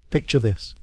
Picture this.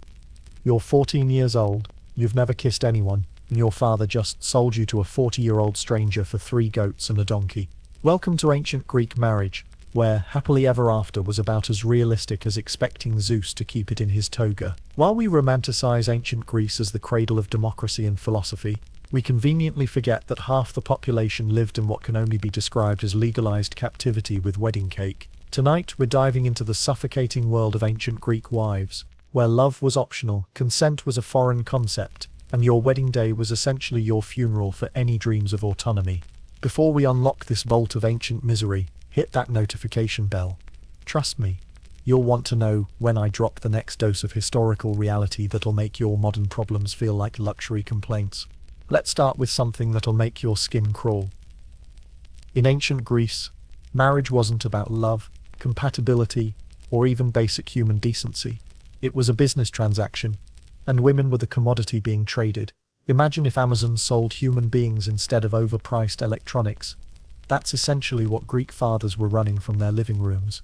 You're 14 years old, you've never kissed anyone, and your father just sold you to a 40-year-old stranger for 3 goats and a donkey. Welcome to ancient Greek marriage, where happily ever after was about as realistic as expecting Zeus to keep it in his toga. While we romanticize ancient Greece as the cradle of democracy and philosophy, we conveniently forget that half the population lived in what can only be described as legalized captivity with wedding cake. Tonight, we're diving into the suffocating world of ancient Greek wives, where love was optional, consent was a foreign concept, and your wedding day was essentially your funeral for any dreams of autonomy. Before we unlock this vault of ancient misery, hit that notification bell. Trust me, you'll want to know when I drop the next dose of historical reality that'll make your modern problems feel like luxury complaints. Let's start with something that'll make your skin crawl. In ancient Greece, marriage wasn't about love, compatibility, or even basic human decency. It was a business transaction, and women were the commodity being traded. Imagine if Amazon sold human beings instead of overpriced electronics. That's essentially what Greek fathers were running from their living rooms.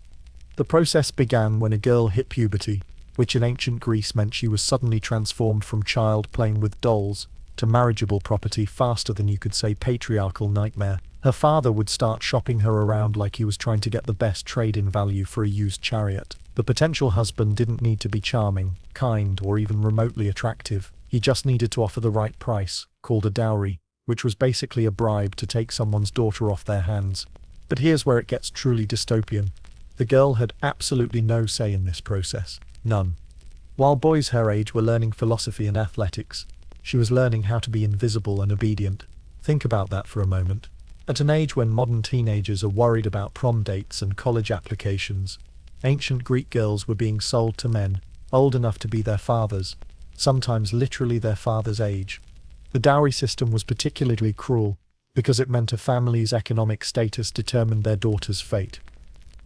The process began when a girl hit puberty, which in ancient Greece meant she was suddenly transformed from child playing with dolls to marriageable property faster than you could say patriarchal nightmare. Her father would start shopping her around like he was trying to get the best trade-in value for a used chariot. The potential husband didn't need to be charming, kind, or even remotely attractive. He just needed to offer the right price, called a dowry, which was basically a bribe to take someone's daughter off their hands. But here's where it gets truly dystopian. The girl had absolutely no say in this process. None. While boys her age were learning philosophy and athletics, she was learning how to be invisible and obedient. Think about that for a moment. At an age when modern teenagers are worried about prom dates and college applications, ancient Greek girls were being sold to men, old enough to be their fathers, sometimes literally their father's age. The dowry system was particularly cruel, because it meant a family's economic status determined their daughter's fate.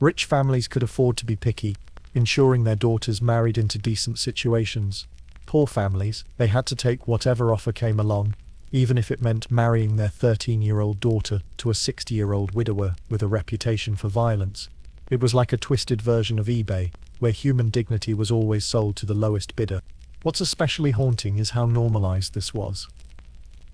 Rich families could afford to be picky, ensuring their daughters married into decent situations. Poor families, they had to take whatever offer came along, even if it meant marrying their 13-year-old daughter to a 60-year-old widower with a reputation for violence. It was like a twisted version of eBay, where human dignity was always sold to the lowest bidder. What's especially haunting is how normalized this was.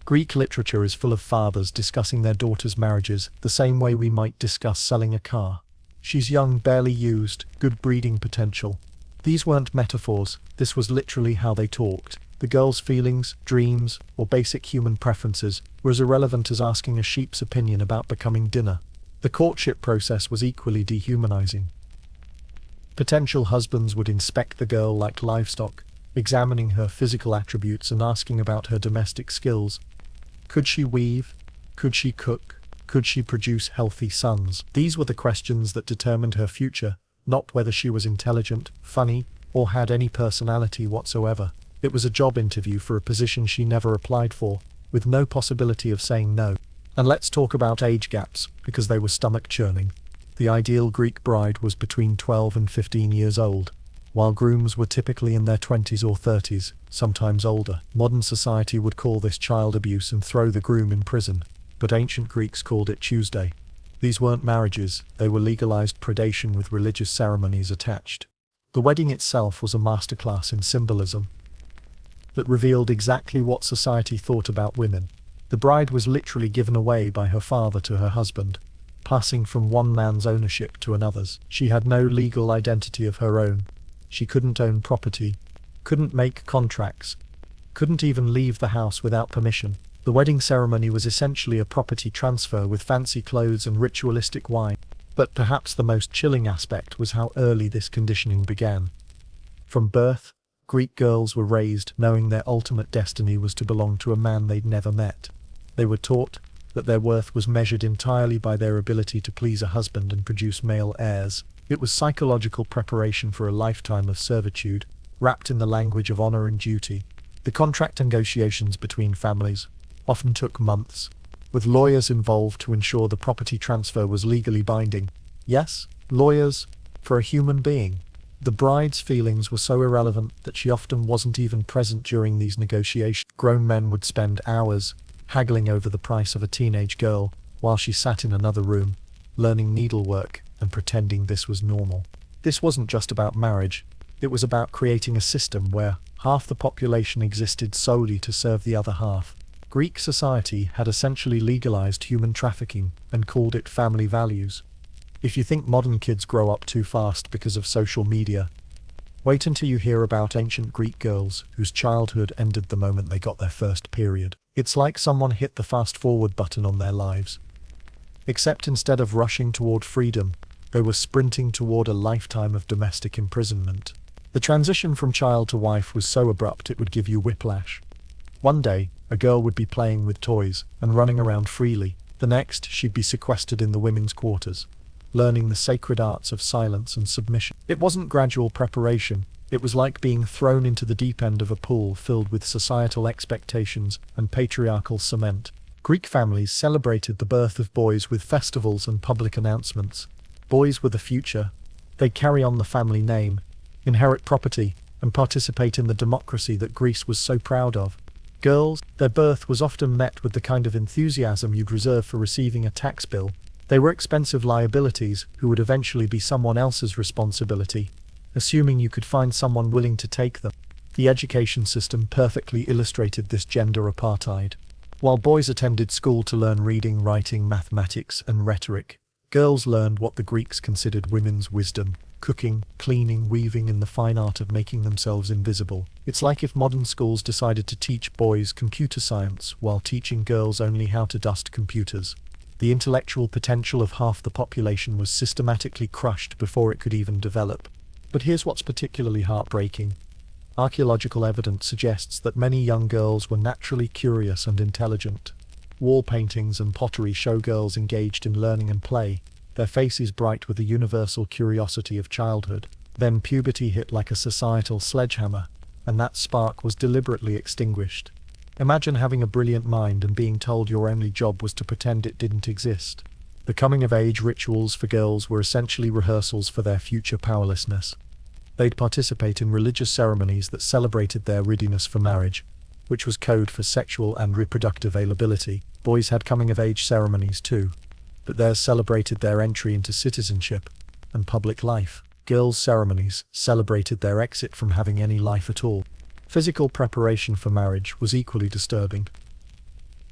Greek literature is full of fathers discussing their daughters' marriages the same way we might discuss selling a car. She's young, barely used, good breeding potential. These weren't metaphors, this was literally how they talked. The girl's feelings, dreams, or basic human preferences were as irrelevant as asking a sheep's opinion about becoming dinner. The courtship process was equally dehumanizing. Potential husbands would inspect the girl like livestock, examining her physical attributes and asking about her domestic skills. Could she weave? Could she cook? Could she produce healthy sons? These were the questions that determined her future, not whether she was intelligent, funny, or had any personality whatsoever. It was a job interview for a position she never applied for, with no possibility of saying no. And let's talk about age gaps, because they were stomach-churning. The ideal Greek bride was between 12 and 15 years old, while grooms were typically in their 20s or 30s, sometimes older. Modern society would call this child abuse and throw the groom in prison, but ancient Greeks called it Tuesday. These weren't marriages, they were legalized predation with religious ceremonies attached. The wedding itself was a masterclass in symbolism that revealed exactly what society thought about women. The bride was literally given away by her father to her husband, passing from one man's ownership to another's. She had no legal identity of her own. She couldn't own property, couldn't make contracts, couldn't even leave the house without permission. The wedding ceremony was essentially a property transfer with fancy clothes and ritualistic wine. But perhaps the most chilling aspect was how early this conditioning began. From birth, Greek girls were raised knowing their ultimate destiny was to belong to a man they'd never met. They were taught that their worth was measured entirely by their ability to please a husband and produce male heirs. It was psychological preparation for a lifetime of servitude, wrapped in the language of honor and duty. The contract negotiations between families often took months, with lawyers involved to ensure the property transfer was legally binding. Yes, lawyers, for a human being. The bride's feelings were so irrelevant that she often wasn't even present during these negotiations. Grown men would spend hours haggling over the price of a teenage girl, while she sat in another room, learning needlework and pretending this was normal. This wasn't just about marriage, It was about creating a system where half the population existed solely to serve the other half. Greek society had essentially legalized human trafficking and called it family values. If you think modern kids grow up too fast because of social media, wait until you hear about ancient Greek girls whose childhood ended the moment they got their first period. It's like someone hit the fast-forward button on their lives. Except instead of rushing toward freedom, they were sprinting toward a lifetime of domestic imprisonment. The transition from child to wife was so abrupt it would give you whiplash. One day, a girl would be playing with toys and running around freely. The next, she'd be sequestered in the women's quarters, learning the sacred arts of silence and submission. It wasn't gradual preparation. It was like being thrown into the deep end of a pool filled with societal expectations and patriarchal cement. Greek families celebrated the birth of boys with festivals and public announcements. Boys were the future. They'd carry on the family name, inherit property, and participate in the democracy that Greece was so proud of. Girls, their birth was often met with the kind of enthusiasm you'd reserve for receiving a tax bill. They were expensive liabilities who would eventually be someone else's responsibility, assuming you could find someone willing to take them. The education system perfectly illustrated this gender apartheid. While boys attended school to learn reading, writing, mathematics, and rhetoric, girls learned what the Greeks considered women's wisdom: cooking, cleaning, weaving, and the fine art of making themselves invisible. It's like if modern schools decided to teach boys computer science while teaching girls only how to dust computers. The intellectual potential of half the population was systematically crushed before it could even develop. But here's what's particularly heartbreaking. Archaeological evidence suggests that many young girls were naturally curious and intelligent. Wall paintings and pottery show girls engaged in learning and play, their faces bright with the universal curiosity of childhood. Then puberty hit like a societal sledgehammer, and that spark was deliberately extinguished. Imagine having a brilliant mind and being told your only job was to pretend it didn't exist. The coming-of-age rituals for girls were essentially rehearsals for their future powerlessness. They'd participate in religious ceremonies that celebrated their readiness for marriage, which was code for sexual and reproductive availability. Boys had coming-of-age ceremonies too, but theirs celebrated their entry into citizenship and public life. Girls' ceremonies celebrated their exit from having any life at all. Physical preparation for marriage was equally disturbing.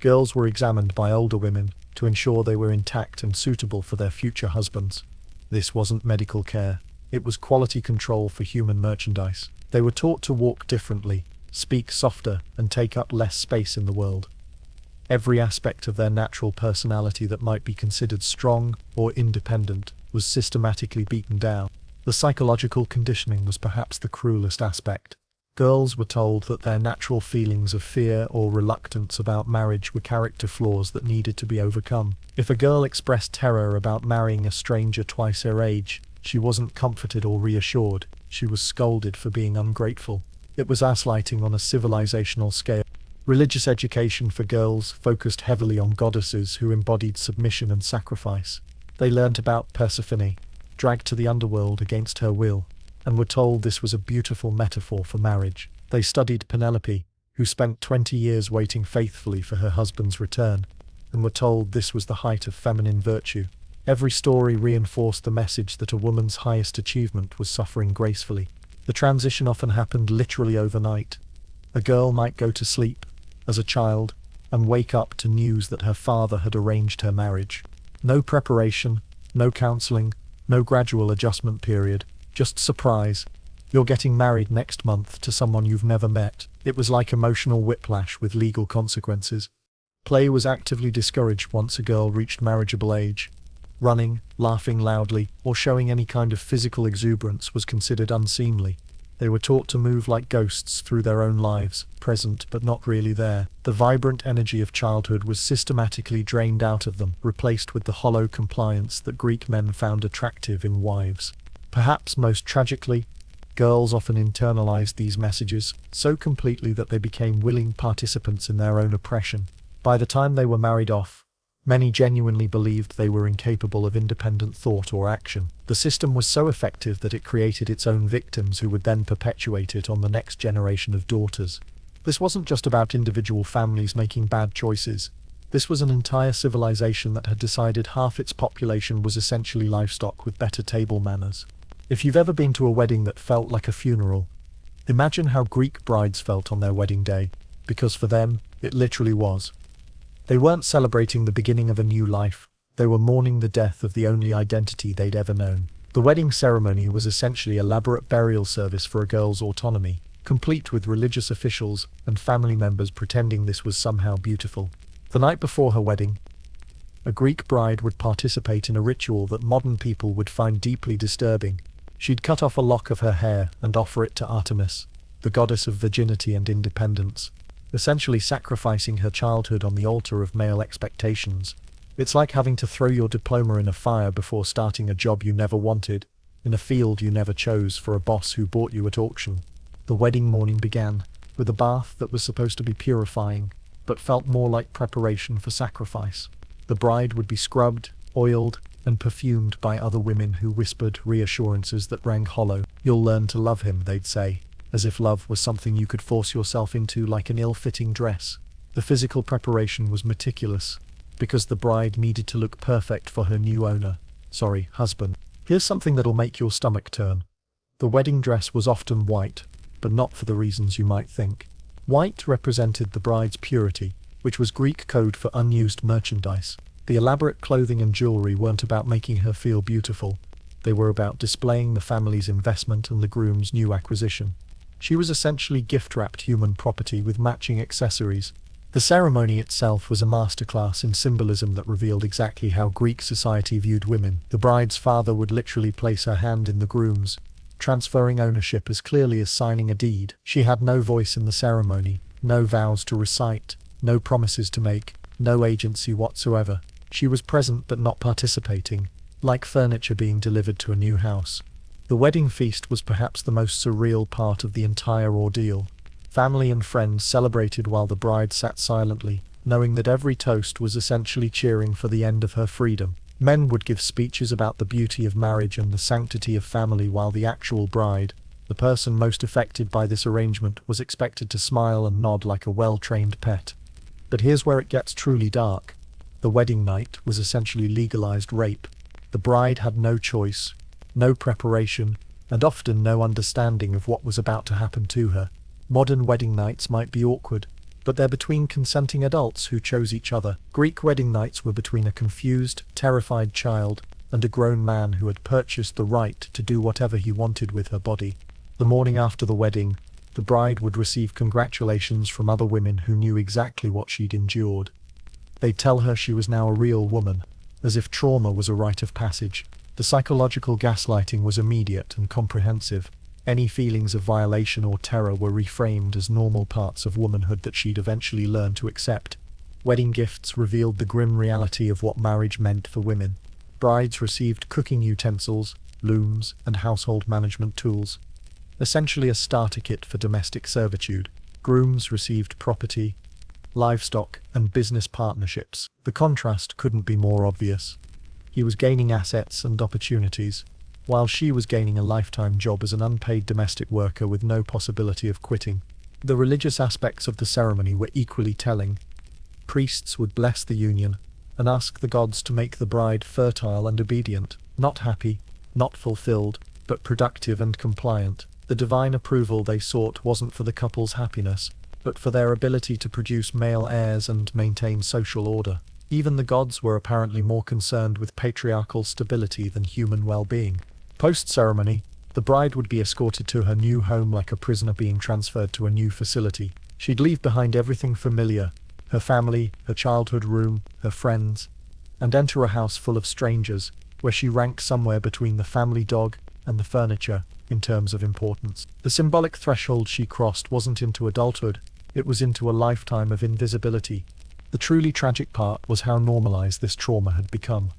Girls were examined by older women to ensure they were intact and suitable for their future husbands. This wasn't medical care. It was quality control for human merchandise. They were taught to walk differently, speak softer, and take up less space in the world. Every aspect of their natural personality that might be considered strong or independent was systematically beaten down. The psychological conditioning was perhaps the cruelest aspect. Girls were told that their natural feelings of fear or reluctance about marriage were character flaws that needed to be overcome. If a girl expressed terror about marrying a stranger twice her age, she wasn't comforted or reassured. She was scolded for being ungrateful. It was gaslighting on a civilizational scale. Religious education for girls focused heavily on goddesses who embodied submission and sacrifice. They learnt about Persephone, dragged to the underworld against her will, and were told this was a beautiful metaphor for marriage. They studied Penelope, who spent 20 years waiting faithfully for her husband's return, and were told this was the height of feminine virtue. Every story reinforced the message that a woman's highest achievement was suffering gracefully. The transition often happened literally overnight. A girl might go to sleep as a child and wake up to news that her father had arranged her marriage. No preparation, no counseling, no gradual adjustment period, just surprise. You're getting married next month to someone you've never met. It was like emotional whiplash with legal consequences. Play was actively discouraged once a girl reached marriageable age. Running, laughing loudly, or showing any kind of physical exuberance was considered unseemly. They were taught to move like ghosts through their own lives, present but not really there. The vibrant energy of childhood was systematically drained out of them, replaced with the hollow compliance that Greek men found attractive in wives. Perhaps most tragically, girls often internalized these messages so completely that they became willing participants in their own oppression. By the time they were married off, many genuinely believed they were incapable of independent thought or action. The system was so effective that it created its own victims who would then perpetuate it on the next generation of daughters. This wasn't just about individual families making bad choices. This was an entire civilization that had decided half its population was essentially livestock with better table manners. If you've ever been to a wedding that felt like a funeral, imagine how Greek brides felt on their wedding day, because for them, it literally was. They weren't celebrating the beginning of a new life, they were mourning the death of the only identity they'd ever known. The wedding ceremony was essentially an elaborate burial service for a girl's autonomy, complete with religious officials and family members pretending this was somehow beautiful. The night before her wedding, a Greek bride would participate in a ritual that modern people would find deeply disturbing. She'd cut off a lock of her hair and offer it to Artemis, the goddess of virginity and independence, essentially sacrificing her childhood on the altar of male expectations. It's like having to throw your diploma in a fire before starting a job you never wanted, in a field you never chose for a boss who bought you at auction. The wedding morning began with a bath that was supposed to be purifying, but felt more like preparation for sacrifice. The bride would be scrubbed, oiled, and perfumed by other women who whispered reassurances that rang hollow. "You'll learn to love him," they'd say, as if love was something you could force yourself into like an ill-fitting dress. The physical preparation was meticulous, because the bride needed to look perfect for her new husband. Here's something that'll make your stomach turn. The wedding dress was often white, but not for the reasons you might think. White represented the bride's purity, which was Greek code for unused merchandise. The elaborate clothing and jewelry weren't about making her feel beautiful. They were about displaying the family's investment and the groom's new acquisition. She was essentially gift-wrapped human property with matching accessories. The ceremony itself was a masterclass in symbolism that revealed exactly how Greek society viewed women. The bride's father would literally place her hand in the groom's, transferring ownership as clearly as signing a deed. She had no voice in the ceremony, no vows to recite, no promises to make, no agency whatsoever. She was present but not participating, like furniture being delivered to a new house. The wedding feast was perhaps the most surreal part of the entire ordeal. Family and friends celebrated while the bride sat silently, knowing that every toast was essentially cheering for the end of her freedom. Men would give speeches about the beauty of marriage and the sanctity of family, while the actual bride, the person most affected by this arrangement, was expected to smile and nod like a well-trained pet. But here's where it gets truly dark. The wedding night was essentially legalized rape. The bride had no choice, no preparation, and often no understanding of what was about to happen to her. Modern wedding nights might be awkward, but they're between consenting adults who chose each other. Greek wedding nights were between a confused, terrified child and a grown man who had purchased the right to do whatever he wanted with her body. The morning after the wedding, the bride would receive congratulations from other women who knew exactly what she'd endured. They'd tell her she was now a real woman, as if trauma was a rite of passage. The psychological gaslighting was immediate and comprehensive. Any feelings of violation or terror were reframed as normal parts of womanhood that she'd eventually learn to accept. Wedding gifts revealed the grim reality of what marriage meant for women. Brides received cooking utensils, looms, and household management tools, essentially a starter kit for domestic servitude. Grooms received property, livestock, and business partnerships. The contrast couldn't be more obvious. He was gaining assets and opportunities, while she was gaining a lifetime job as an unpaid domestic worker with no possibility of quitting. The religious aspects of the ceremony were equally telling. Priests would bless the union and ask the gods to make the bride fertile and obedient, not happy, not fulfilled, but productive and compliant. The divine approval they sought wasn't for the couple's happiness, but for their ability to produce male heirs and maintain social order. Even the gods were apparently more concerned with patriarchal stability than human well-being. Post-ceremony, the bride would be escorted to her new home like a prisoner being transferred to a new facility. She'd leave behind everything familiar, her family, her childhood room, her friends, and enter a house full of strangers, where she ranked somewhere between the family dog and the furniture in terms of importance. The symbolic threshold she crossed wasn't into adulthood, it was into a lifetime of invisibility. The truly tragic part was how normalized this trauma had become.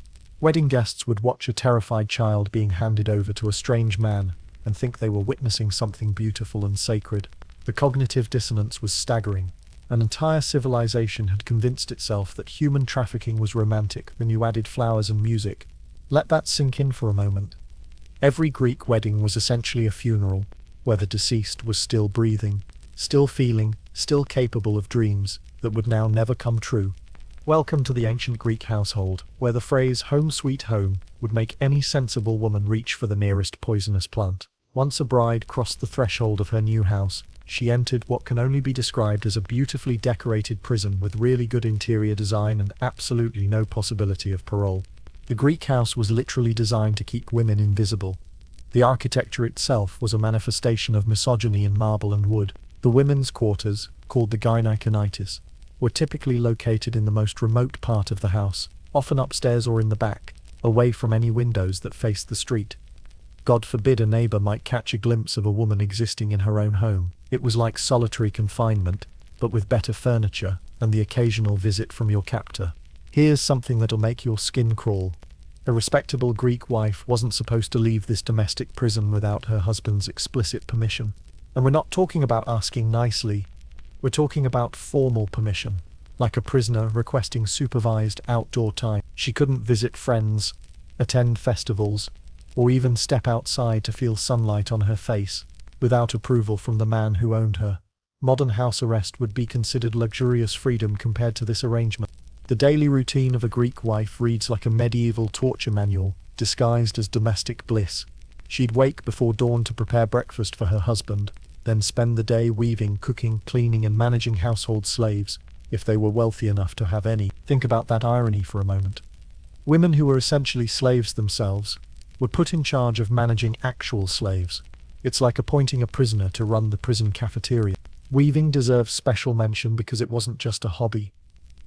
Wedding guests would watch a terrified child being handed over to a strange man and think they were witnessing something beautiful and sacred. The cognitive dissonance was staggering. An entire civilization had convinced itself that human trafficking was romantic when you added flowers and music. Let that sink in for a moment. Every Greek wedding was essentially a funeral, where the deceased was still breathing, still feeling, still capable of dreams that would now never come true. Welcome to the ancient Greek household, where the phrase "home sweet home" would make any sensible woman reach for the nearest poisonous plant. Once a bride crossed the threshold of her new house, she entered what can only be described as a beautifully decorated prison with really good interior design and absolutely no possibility of parole. The Greek house was literally designed to keep women invisible. The architecture itself was a manifestation of misogyny in marble and wood. The women's quarters, called the gynekonitis, were typically located in the most remote part of the house, often upstairs or in the back, away from any windows that faced the street. God forbid a neighbor might catch a glimpse of a woman existing in her own home. It was like solitary confinement, but with better furniture and the occasional visit from your captor. Here's something that'll make your skin crawl. A respectable Greek wife wasn't supposed to leave this domestic prison without her husband's explicit permission. And we're not talking about asking nicely, we're talking about formal permission. Like a prisoner requesting supervised outdoor time. She couldn't visit friends, attend festivals, or even step outside to feel sunlight on her face, without approval from the man who owned her. Modern house arrest would be considered luxurious freedom compared to this arrangement. The daily routine of a Greek wife reads like a medieval torture manual, disguised as domestic bliss. She'd wake before dawn to prepare breakfast for her husband, then spend the day weaving, cooking, cleaning and managing household slaves, if they were wealthy enough to have any. Think about that irony for a moment. Women who were essentially slaves themselves were put in charge of managing actual slaves. It's like appointing a prisoner to run the prison cafeteria. Weaving deserves special mention because it wasn't just a hobby.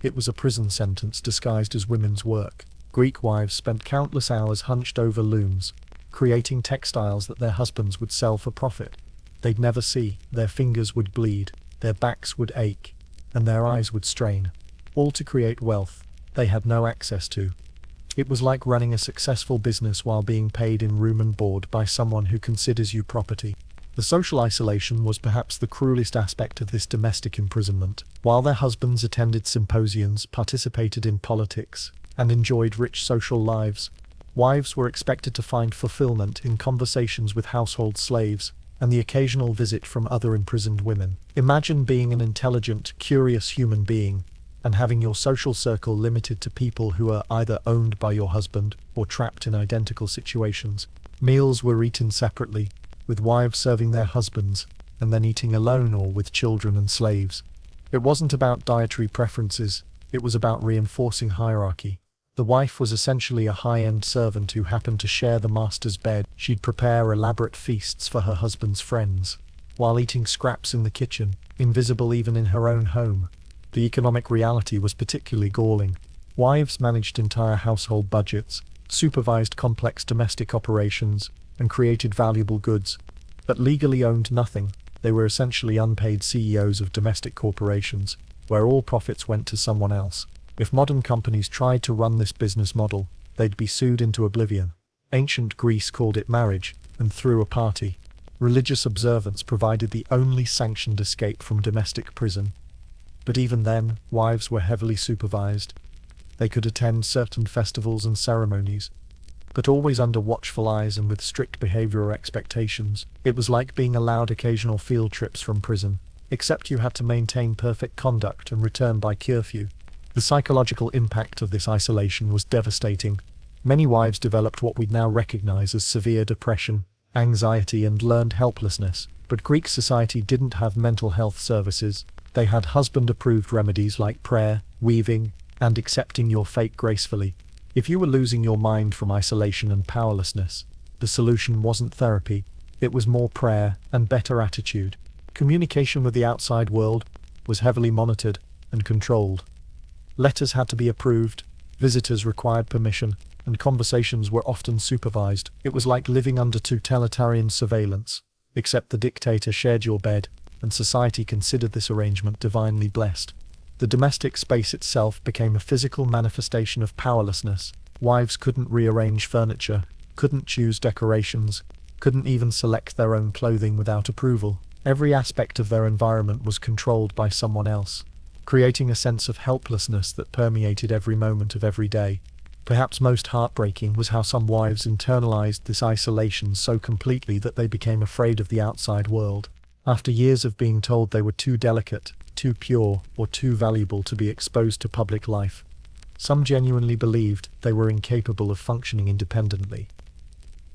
It was a prison sentence disguised as women's work. Greek wives spent countless hours hunched over looms, creating textiles that their husbands would sell for profit. They'd never see, their fingers would bleed, their backs would ache, and their eyes would strain, all to create wealth they had no access to. It was like running a successful business while being paid in room and board by someone who considers you property. The social isolation was perhaps the cruelest aspect of this domestic imprisonment. While their husbands attended symposiums, participated in politics, and enjoyed rich social lives, wives were expected to find fulfillment in conversations with household slaves, and the occasional visit from other imprisoned women. Imagine being an intelligent, curious human being, and having your social circle limited to people who are either owned by your husband or trapped in identical situations. Meals were eaten separately, with wives serving their husbands, and then eating alone or with children and slaves. It wasn't about dietary preferences, it was about reinforcing hierarchy. The wife was essentially a high-end servant who happened to share the master's bed. She'd prepare elaborate feasts for her husband's friends, while eating scraps in the kitchen, invisible even in her own home. The economic reality was particularly galling. Wives managed entire household budgets, supervised complex domestic operations, and created valuable goods, but legally owned nothing. They were essentially unpaid CEOs of domestic corporations, where all profits went to someone else. If modern companies tried to run this business model, they'd be sued into oblivion. Ancient Greece called it marriage, and threw a party. Religious observance provided the only sanctioned escape from domestic prison. But even then, wives were heavily supervised. They could attend certain festivals and ceremonies, but always under watchful eyes and with strict behavioral expectations. It was like being allowed occasional field trips from prison, except you had to maintain perfect conduct and return by curfew. The psychological impact of this isolation was devastating. Many wives developed what we'd now recognize as severe depression, anxiety, and learned helplessness. But Greek society didn't have mental health services. They had husband-approved remedies like prayer, weaving, and accepting your fate gracefully. If you were losing your mind from isolation and powerlessness, the solution wasn't therapy, it was more prayer and better attitude. Communication with the outside world was heavily monitored and controlled. Letters had to be approved, visitors required permission, and conversations were often supervised. It was like living under totalitarian surveillance, except the dictator shared your bed, and society considered this arrangement divinely blessed. The domestic space itself became a physical manifestation of powerlessness. Wives couldn't rearrange furniture, couldn't choose decorations, couldn't even select their own clothing without approval. Every aspect of their environment was controlled by someone else, creating a sense of helplessness that permeated every moment of every day. Perhaps most heartbreaking was how some wives internalized this isolation so completely that they became afraid of the outside world. After years of being told they were too delicate, too pure, or too valuable to be exposed to public life, Some genuinely believed they were incapable of functioning independently.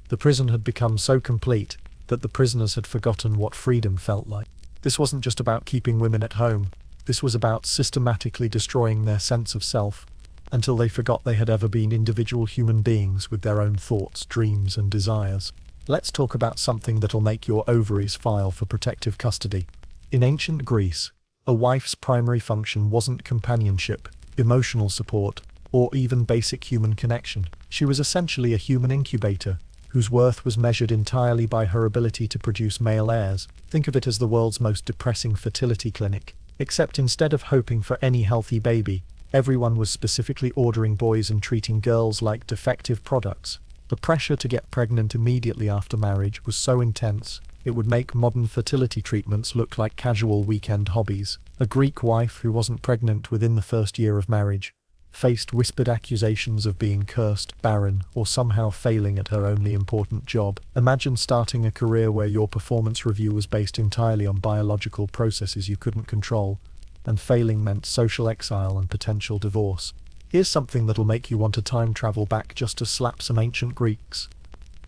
The prison had become so complete that the prisoners had forgotten what freedom felt like. This wasn't just about keeping women at home. This was about systematically destroying their sense of self until they forgot they had ever been individual human beings with their own thoughts, dreams, and desires. Let's talk about something that'll make your ovaries file for protective custody. In ancient Greece, a wife's primary function wasn't companionship, emotional support, or even basic human connection. She was essentially a human incubator, whose worth was measured entirely by her ability to produce male heirs. Think of it as the world's most depressing fertility clinic. Except instead of hoping for any healthy baby, everyone was specifically ordering boys and treating girls like defective products. The pressure to get pregnant immediately after marriage was so intense, it would make modern fertility treatments look like casual weekend hobbies. A Greek wife who wasn't pregnant within the first year of marriage faced whispered accusations of being cursed, barren, or somehow failing at her only important job. Imagine starting a career where your performance review was based entirely on biological processes you couldn't control, and failing meant social exile and potential divorce. Here's something that'll make you want to time travel back just to slap some ancient Greeks.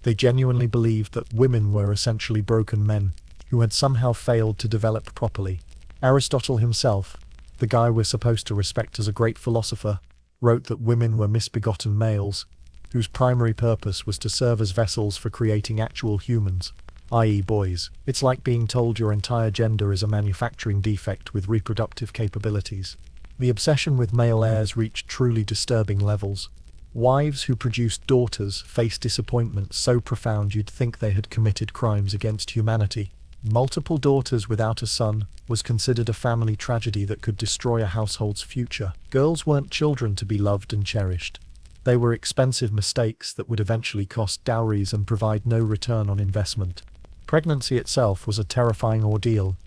They genuinely believed that women were essentially broken men, who had somehow failed to develop properly. Aristotle himself, the guy we're supposed to respect as a great philosopher, wrote that women were misbegotten males, whose primary purpose was to serve as vessels for creating actual humans, i.e. boys. It's like being told your entire gender is a manufacturing defect with reproductive capabilities. The obsession with male heirs reached truly disturbing levels. Wives who produced daughters faced disappointment so profound you'd think they had committed crimes against humanity. Multiple daughters without a son was considered a family tragedy that could destroy a household's future. Girls weren't children to be loved and cherished. They were expensive mistakes that would eventually cost dowries and provide no return on investment. Pregnancy itself was a terrifying ordeal,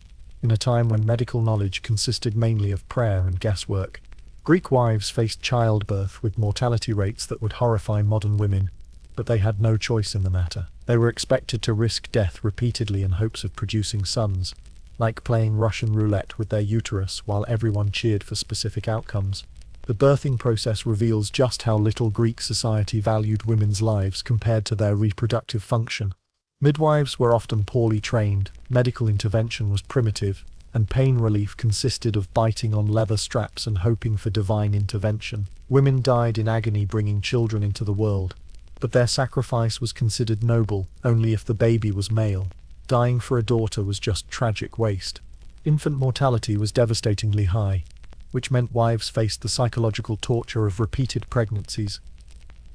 in a time when medical knowledge consisted mainly of prayer and guesswork. Greek wives faced childbirth with mortality rates that would horrify modern women, but they had no choice in the matter. They were expected to risk death repeatedly in hopes of producing sons, like playing Russian roulette with their uterus while everyone cheered for specific outcomes. The birthing process reveals just how little Greek society valued women's lives compared to their reproductive function. Midwives were often poorly trained, medical intervention was primitive, and pain relief consisted of biting on leather straps and hoping for divine intervention. Women died in agony bringing children into the world, but their sacrifice was considered noble only if the baby was male. Dying for a daughter was just tragic waste. Infant mortality was devastatingly high, which meant wives faced the psychological torture of repeated pregnancies,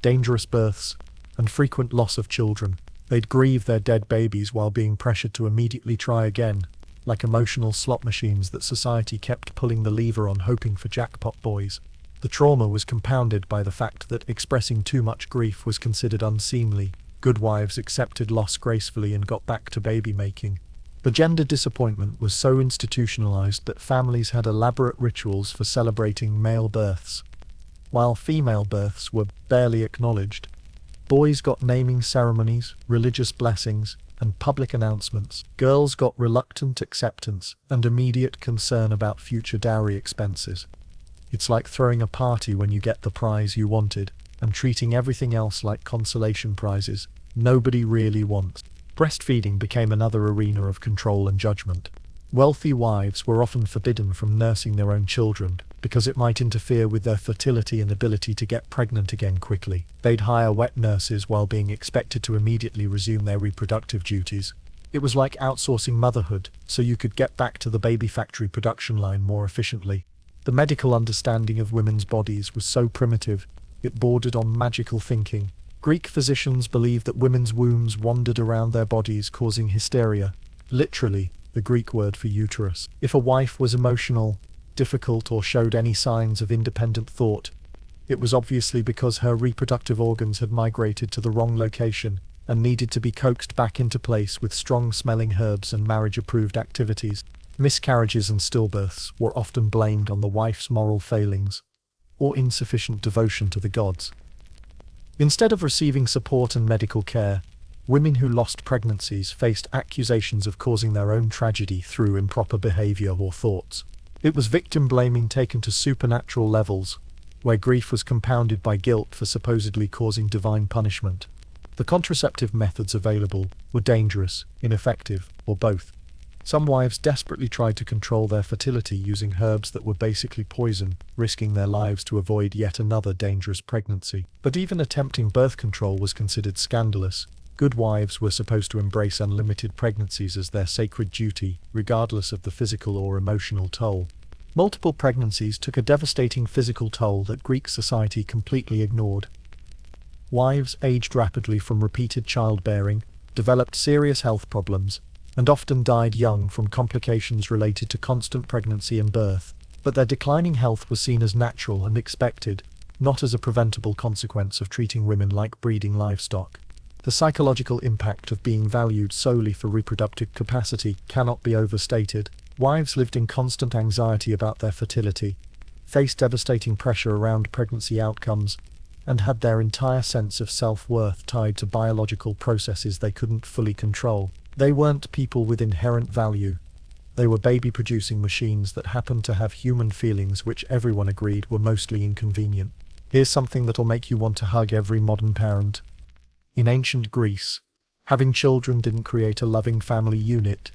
dangerous births, and frequent loss of children. They'd grieve their dead babies while being pressured to immediately try again, like emotional slot machines that society kept pulling the lever on hoping for jackpot boys. The trauma was compounded by the fact that expressing too much grief was considered unseemly. Good wives accepted loss gracefully and got back to baby making. The gender disappointment was so institutionalized that families had elaborate rituals for celebrating male births, while female births were barely acknowledged. Boys got naming ceremonies, religious blessings, and public announcements. Girls got reluctant acceptance and immediate concern about future dowry expenses. It's like throwing a party when you get the prize you wanted, and treating everything else like consolation prizes nobody really wants. Breastfeeding became another arena of control and judgment. Wealthy wives were often forbidden from nursing their own children because it might interfere with their fertility and ability to get pregnant again quickly. They'd hire wet nurses while being expected to immediately resume their reproductive duties. It was like outsourcing motherhood, so you could get back to the baby factory production line more efficiently. The medical understanding of women's bodies was so primitive, it bordered on magical thinking. Greek physicians believed that women's wombs wandered around their bodies, causing hysteria, literally, the Greek word for uterus. If a wife was emotional, difficult, or showed any signs of independent thought, it was obviously because her reproductive organs had migrated to the wrong location and needed to be coaxed back into place with strong-smelling herbs and marriage-approved activities. Miscarriages and stillbirths were often blamed on the wife's moral failings or insufficient devotion to the gods. Instead of receiving support and medical care, women who lost pregnancies faced accusations of causing their own tragedy through improper behavior or thoughts. It was victim blaming taken to supernatural levels, where grief was compounded by guilt for supposedly causing divine punishment. The contraceptive methods available were dangerous, ineffective, or both. Some wives desperately tried to control their fertility using herbs that were basically poison, risking their lives to avoid yet another dangerous pregnancy. But even attempting birth control was considered scandalous. Good wives were supposed to embrace unlimited pregnancies as their sacred duty, regardless of the physical or emotional toll. Multiple pregnancies took a devastating physical toll that Greek society completely ignored. Wives aged rapidly from repeated childbearing, developed serious health problems, and often died young from complications related to constant pregnancy and birth. But their declining health was seen as natural and expected, not as a preventable consequence of treating women like breeding livestock. The psychological impact of being valued solely for reproductive capacity cannot be overstated. Wives lived in constant anxiety about their fertility, faced devastating pressure around pregnancy outcomes, and had their entire sense of self-worth tied to biological processes they couldn't fully control. They weren't people with inherent value. They were baby-producing machines that happened to have human feelings which everyone agreed were mostly inconvenient. Here's something that'll make you want to hug every modern parent. In ancient Greece, having children didn't create a loving family unit.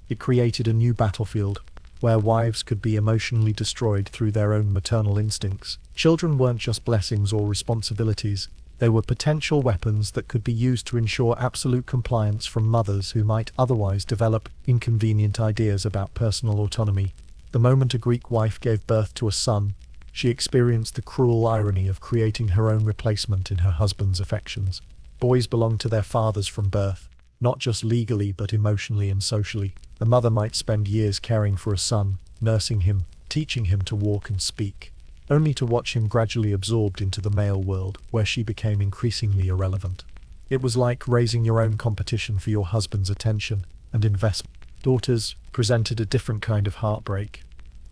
It created a new battlefield, where wives could be emotionally destroyed through their own maternal instincts. Children weren't just blessings or responsibilities. They were potential weapons that could be used to ensure absolute compliance from mothers who might otherwise develop inconvenient ideas about personal autonomy. The moment a Greek wife gave birth to a son, she experienced the cruel irony of creating her own replacement in her husband's affections. Boys belonged to their fathers from birth, not just legally but emotionally and socially. The mother might spend years caring for a son, nursing him, teaching him to walk and speak, only to watch him gradually absorbed into the male world, where she became increasingly irrelevant. It was like raising your own competition for your husband's attention and investment. Daughters presented a different kind of heartbreak.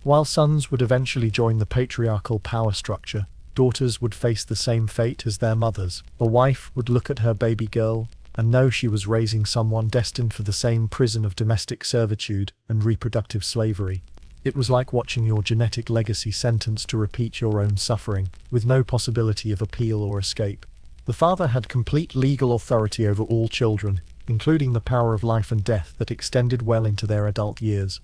While sons would eventually join the patriarchal power structure, daughters would face the same fate as their mothers. A wife would look at her baby girl and know she was raising someone destined for the same prison of domestic servitude and reproductive slavery. It was like watching your genetic legacy sentenced to repeat your own suffering, with no possibility of appeal or escape. The father had complete legal authority over all children, including the power of life and death that extended well into their adult years.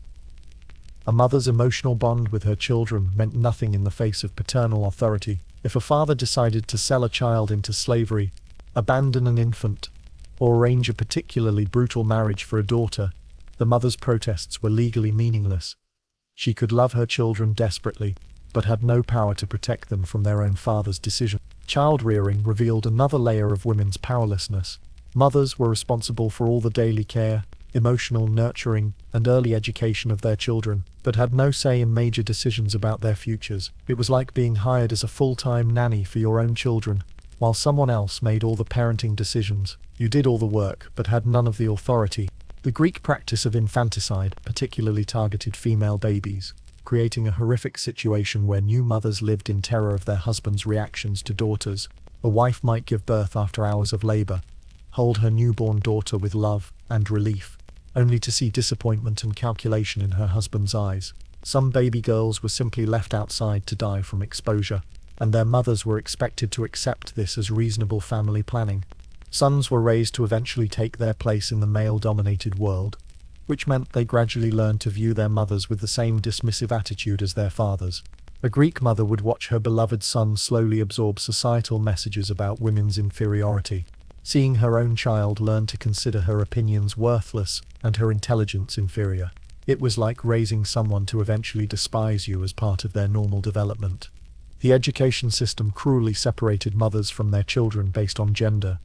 A mother's emotional bond with her children meant nothing in the face of paternal authority. If a father decided to sell a child into slavery, abandon an infant, or arrange a particularly brutal marriage for a daughter, the mother's protests were legally meaningless. She could love her children desperately, but had no power to protect them from their own father's decision. Child-rearing revealed another layer of women's powerlessness. Mothers were responsible for all the daily care, emotional nurturing, and early education of their children, but had no say in major decisions about their futures. It was like being hired as a full-time nanny for your own children, while someone else made all the parenting decisions. You did all the work, but had none of the authority. The Greek practice of infanticide particularly targeted female babies, creating a horrific situation where new mothers lived in terror of their husband's reactions to daughters. A wife might give birth after hours of labor, hold her newborn daughter with love and relief, only to see disappointment and calculation in her husband's eyes. Some baby girls were simply left outside to die from exposure, and their mothers were expected to accept this as reasonable family planning. Sons were raised to eventually take their place in the male-dominated world, which meant they gradually learned to view their mothers with the same dismissive attitude as their fathers. A Greek mother would watch her beloved son slowly absorb societal messages about women's inferiority, seeing her own child learn to consider her opinions worthless and her intelligence inferior. It was like raising someone to eventually despise you as part of their normal development. The education system cruelly separated mothers from their children based on gender,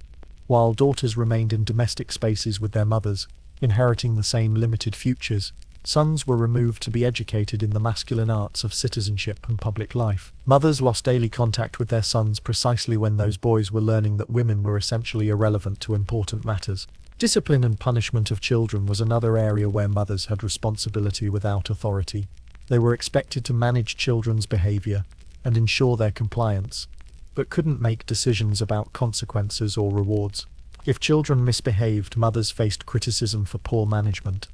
while daughters remained in domestic spaces with their mothers, inheriting the same limited futures. Sons were removed to be educated in the masculine arts of citizenship and public life. Mothers lost daily contact with their sons precisely when those boys were learning that women were essentially irrelevant to important matters. Discipline and punishment of children was another area where mothers had responsibility without authority. They were expected to manage children's behavior and ensure their compliance, but couldn't make decisions about consequences or rewards. If children misbehaved, mothers faced criticism for poor management,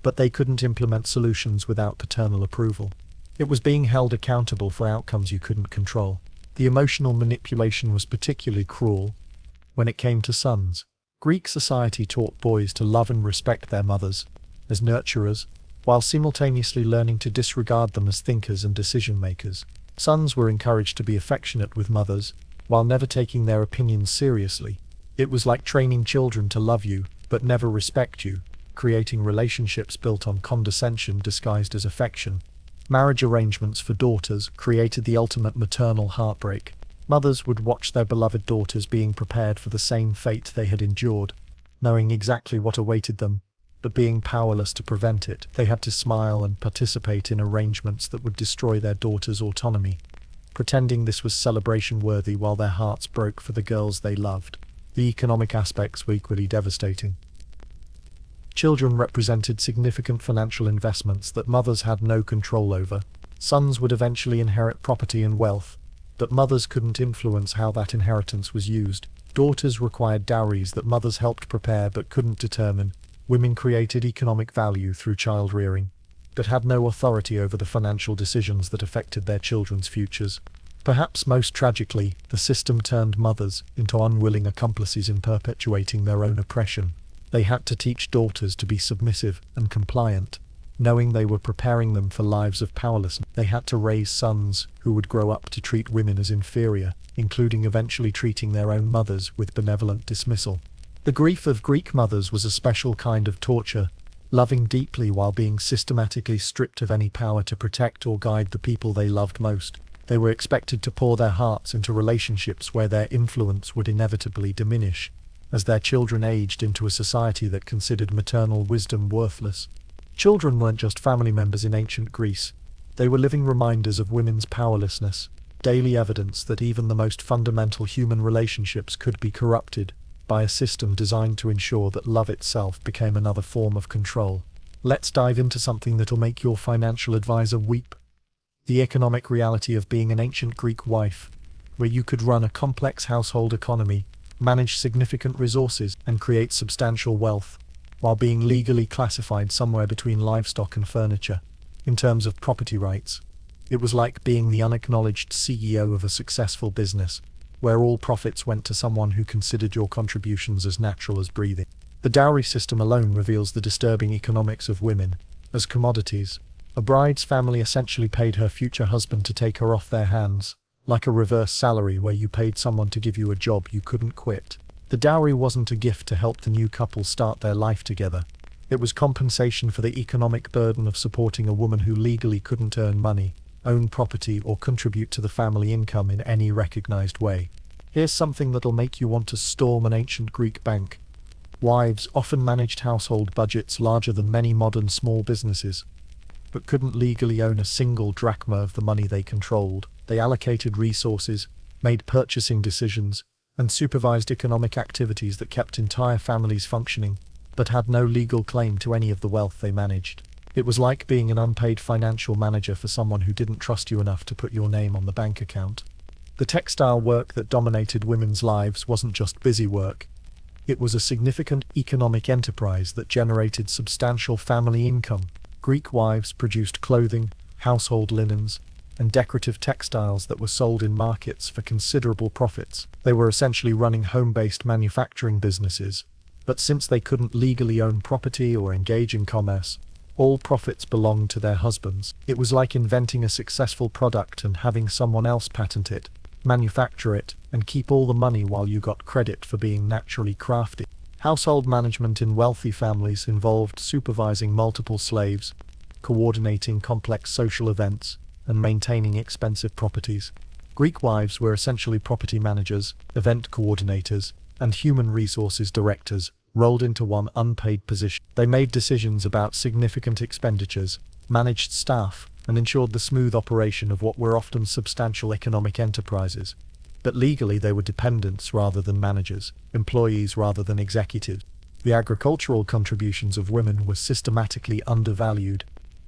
but they couldn't implement solutions without paternal approval. It was being held accountable for outcomes you couldn't control. The emotional manipulation was particularly cruel when it came to sons. Greek society taught boys to love and respect their mothers as nurturers, while simultaneously learning to disregard them as thinkers and decision-makers. Sons were encouraged to be affectionate with mothers, while never taking their opinions seriously. It was like training children to love you, but never respect you, creating relationships built on condescension disguised as affection. Marriage arrangements for daughters created the ultimate maternal heartbreak. Mothers would watch their beloved daughters being prepared for the same fate they had endured, knowing exactly what awaited them, but being powerless to prevent it. They had to smile and participate in arrangements that would destroy their daughter's autonomy, pretending this was celebration worthy while their hearts broke for the girls they loved. The economic aspects were equally devastating. Children represented significant financial investments that mothers had no control over. Sons would eventually inherit property and wealth, but mothers couldn't influence how that inheritance was used. Daughters required dowries that mothers helped prepare but couldn't determine. Women created economic value through child rearing, but had no authority over the financial decisions that affected their children's futures. Perhaps most tragically, the system turned mothers into unwilling accomplices in perpetuating their own oppression. They had to teach daughters to be submissive and compliant, knowing they were preparing them for lives of powerlessness. They had to raise sons who would grow up to treat women as inferior, including eventually treating their own mothers with benevolent dismissal. The grief of Greek mothers was a special kind of torture, loving deeply while being systematically stripped of any power to protect or guide the people they loved most. They were expected to pour their hearts into relationships where their influence would inevitably diminish, as their children aged into a society that considered maternal wisdom worthless. Children weren't just family members in ancient Greece. They were living reminders of women's powerlessness, daily evidence that even the most fundamental human relationships could be corrupted by a system designed to ensure that love itself became another form of control. Let's dive into something that'll make your financial advisor weep. The economic reality of being an ancient Greek wife, where you could run a complex household economy, manage significant resources, and create substantial wealth, while being legally classified somewhere between livestock and furniture. In terms of property rights, it was like being the unacknowledged CEO of a successful business, where all profits went to someone who considered your contributions as natural as breathing. The dowry system alone reveals the disturbing economics of women as commodities. A bride's family essentially paid her future husband to take her off their hands, like a reverse salary where you paid someone to give you a job you couldn't quit. The dowry wasn't a gift to help the new couple start their life together. It was compensation for the economic burden of supporting a woman who legally couldn't earn money, own property, or contribute to the family income in any recognized way. Here's something that'll make you want to storm an ancient Greek bank. Wives often managed household budgets larger than many modern small businesses, but couldn't legally own a single drachma of the money they controlled. They allocated resources, made purchasing decisions, and supervised economic activities that kept entire families functioning, but had no legal claim to any of the wealth they managed. It was like being an unpaid financial manager for someone who didn't trust you enough to put your name on the bank account. The textile work that dominated women's lives wasn't just busy work. It was a significant economic enterprise that generated substantial family income. Greek wives produced clothing, household linens, and decorative textiles that were sold in markets for considerable profits. They were essentially running home-based manufacturing businesses, but since they couldn't legally own property or engage in commerce, all profits belonged to their husbands. It was like inventing a successful product and having someone else patent it, manufacture it, and keep all the money while you got credit for being naturally crafty. Household management in wealthy families involved supervising multiple slaves, coordinating complex social events, and maintaining expensive properties. Greek wives were essentially property managers, event coordinators, and human resources directors, rolled into one unpaid position. They made decisions about significant expenditures, managed staff, and ensured the smooth operation of what were often substantial economic enterprises. But legally they were dependents rather than managers, employees rather than executives. The agricultural contributions of women were systematically undervalued,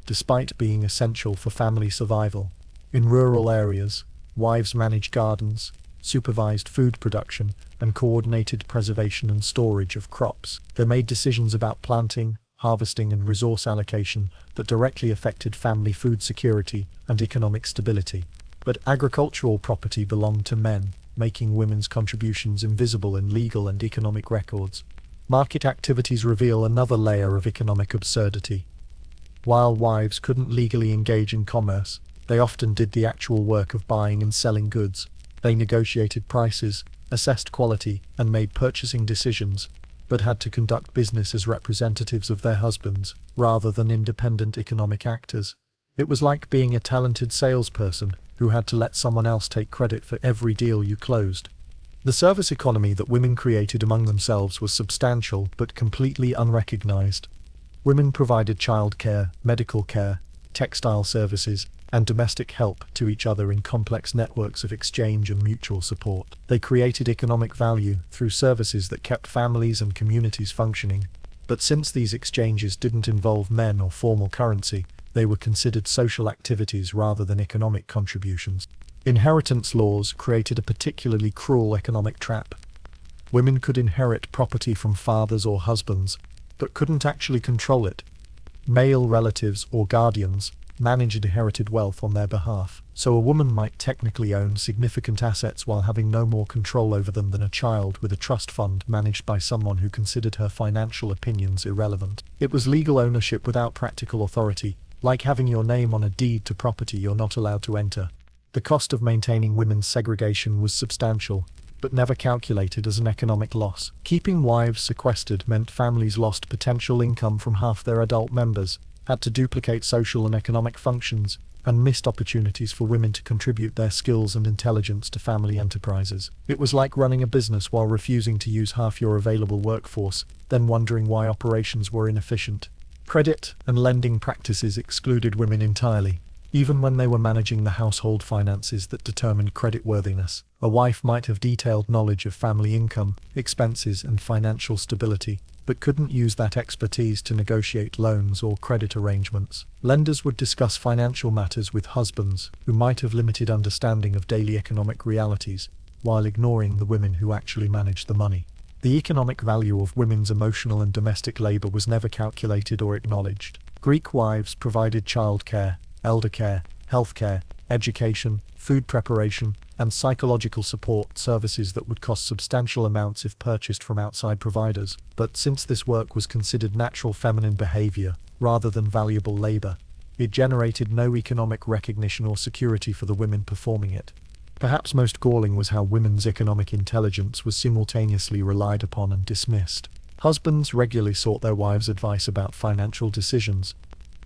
despite being essential for family survival. In rural areas, wives managed gardens, supervised food production, and coordinated preservation and storage of crops. They made decisions about planting, harvesting, and resource allocation that directly affected family food security and economic stability. But agricultural property belonged to men, making women's contributions invisible in legal and economic records. Market activities reveal another layer of economic absurdity. While wives couldn't legally engage in commerce, they often did the actual work of buying and selling goods. They negotiated prices, assessed quality, and made purchasing decisions, but had to conduct business as representatives of their husbands, rather than independent economic actors. It was like being a talented salesperson who had to let someone else take credit for every deal you closed. The service economy that women created among themselves was substantial but completely unrecognized. Women provided childcare, medical care, textile services, and domestic help to each other in complex networks of exchange and mutual support. They created economic value through services that kept families and communities functioning. But since these exchanges didn't involve men or formal currency, they were considered social activities rather than economic contributions. Inheritance laws created a particularly cruel economic trap. Women could inherit property from fathers or husbands, but couldn't actually control it. Male relatives or guardians managed inherited wealth on their behalf, so a woman might technically own significant assets while having no more control over them than a child with a trust fund managed by someone who considered her financial opinions irrelevant. It was legal ownership without practical authority, like having your name on a deed to property you're not allowed to enter. The cost of maintaining women's segregation was substantial, but never calculated as an economic loss. Keeping wives sequestered meant families lost potential income from half their adult members, had to duplicate social and economic functions, and missed opportunities for women to contribute their skills and intelligence to family enterprises. It was like running a business while refusing to use half your available workforce, then wondering why operations were inefficient. Credit and lending practices excluded women entirely. Even when they were managing the household finances that determined creditworthiness, a wife might have detailed knowledge of family income, expenses, and financial stability, but couldn't use that expertise to negotiate loans or credit arrangements. Lenders would discuss financial matters with husbands who might have limited understanding of daily economic realities, while ignoring the women who actually managed the money. The economic value of women's emotional and domestic labor was never calculated or acknowledged. Greek wives provided childcare, elder care, healthcare, education, food preparation, and psychological support services that would cost substantial amounts if purchased from outside providers. But since this work was considered natural feminine behavior, rather than valuable labor, it generated no economic recognition or security for the women performing it. Perhaps most galling was how women's economic intelligence was simultaneously relied upon and dismissed. Husbands regularly sought their wives' advice about financial decisions,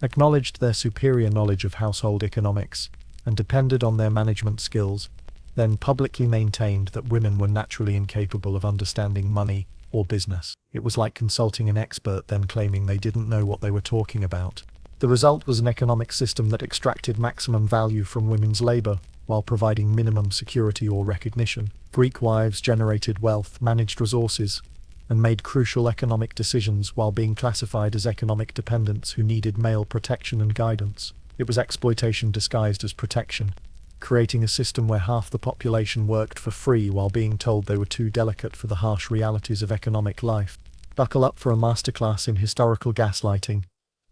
acknowledged their superior knowledge of household economics, and depended on their management skills, then publicly maintained that women were naturally incapable of understanding money or business. It was like consulting an expert then claiming they didn't know what they were talking about. The result was an economic system that extracted maximum value from women's labor, while providing minimum security or recognition. Greek wives generated wealth, managed resources, and made crucial economic decisions while being classified as economic dependents who needed male protection and guidance. It was exploitation disguised as protection, creating a system where half the population worked for free while being told they were too delicate for the harsh realities of economic life. Buckle up for a masterclass in historical gaslighting,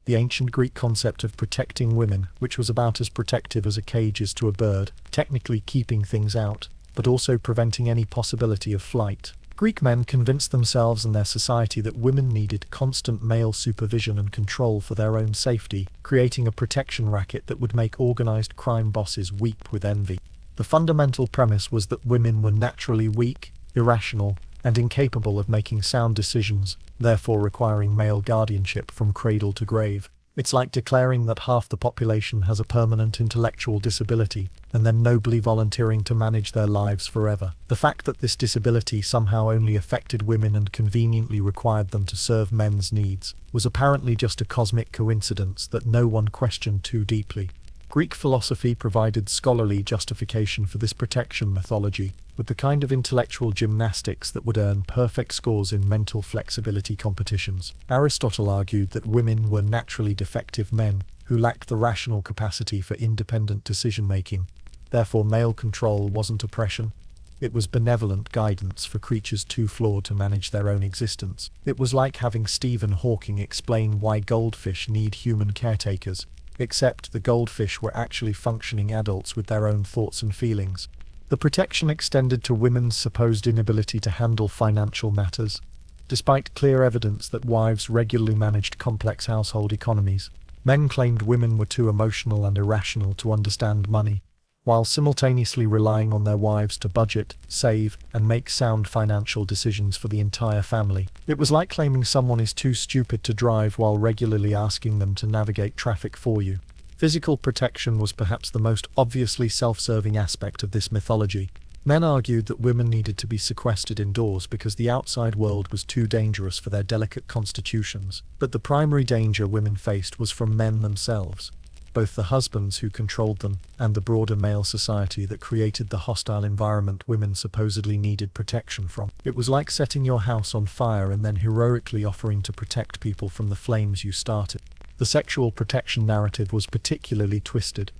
the ancient Greek concept of protecting women, which was about as protective as a cage is to a bird, technically keeping things out, but also preventing any possibility of flight. Greek men convinced themselves and their society that women needed constant male supervision and control for their own safety, creating a protection racket that would make organized crime bosses weep with envy. The fundamental premise was that women were naturally weak, irrational, and incapable of making sound decisions, therefore requiring male guardianship from cradle to grave. It's like declaring that half the population has a permanent intellectual disability, and then nobly volunteering to manage their lives forever. The fact that this disability somehow only affected women and conveniently required them to serve men's needs was apparently just a cosmic coincidence that no one questioned too deeply. Greek philosophy provided scholarly justification for this protection mythology, with the kind of intellectual gymnastics that would earn perfect scores in mental flexibility competitions. Aristotle argued that women were naturally defective men who lacked the rational capacity for independent decision-making. Therefore, male control wasn't oppression. It was benevolent guidance for creatures too flawed to manage their own existence. It was like having Stephen Hawking explain why goldfish need human caretakers. except the goldfish were actually functioning adults with their own thoughts and feelings. The protection extended to women's supposed inability to handle financial matters. Despite clear evidence that wives regularly managed complex household economies, men claimed women were too emotional and irrational to understand money, while simultaneously relying on their wives to budget, save, and make sound financial decisions for the entire family. It was like claiming someone is too stupid to drive while regularly asking them to navigate traffic for you. Physical protection was perhaps the most obviously self-serving aspect of this mythology. Men argued that women needed to be sequestered indoors because the outside world was too dangerous for their delicate constitutions. But the primary danger women faced was from men themselves, both the husbands who controlled them and the broader male society that created the hostile environment women supposedly needed protection from. It was like setting your house on fire and then heroically offering to protect people from the flames you started. The sexual protection narrative was particularly twisted.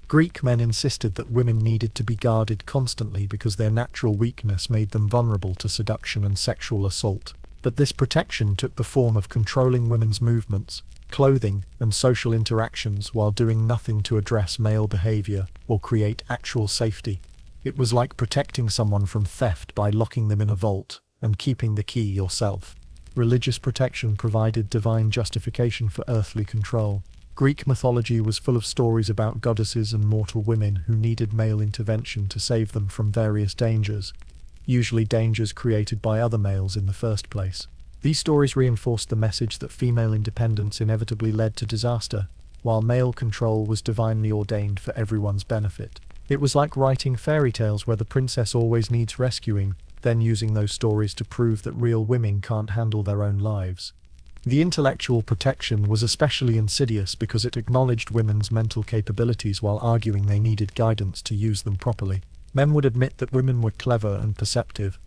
Greek men insisted that women needed to be guarded constantly because their natural weakness made them vulnerable to seduction and sexual assault. But this protection took the form of controlling women's movements, clothing, and social interactions while doing nothing to address male behavior or create actual safety. It was like protecting someone from theft by locking them in a vault and keeping the key yourself. Religious protection provided divine justification for earthly control. Greek mythology was full of stories about goddesses and mortal women who needed male intervention to save them from various dangers, usually dangers created by other males in the first place. These stories reinforced the message that female independence inevitably led to disaster, while male control was divinely ordained for everyone's benefit. It was like writing fairy tales where the princess always needs rescuing, then using those stories to prove that real women can't handle their own lives. The intellectual protection was especially insidious because it acknowledged women's mental capabilities while arguing they needed guidance to use them properly. Men would admit that women were clever and perceptive,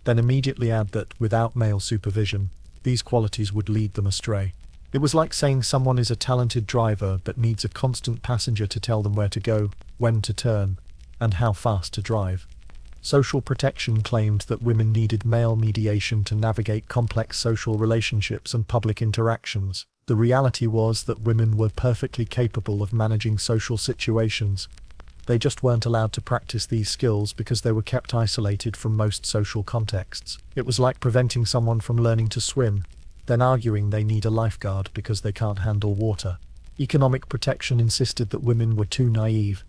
then immediately add that, without male supervision, these qualities would lead them astray. It was like saying someone is a talented driver but needs a constant passenger to tell them where to go, when to turn, and how fast to drive. Social protection claimed that women needed male mediation to navigate complex social relationships and public interactions. The reality was that women were perfectly capable of managing social situations. They just weren't allowed to practice these skills because they were kept isolated from most social contexts. It was like preventing someone from learning to swim, then arguing they need a lifeguard because they can't handle water. Economic protection insisted that women were too naive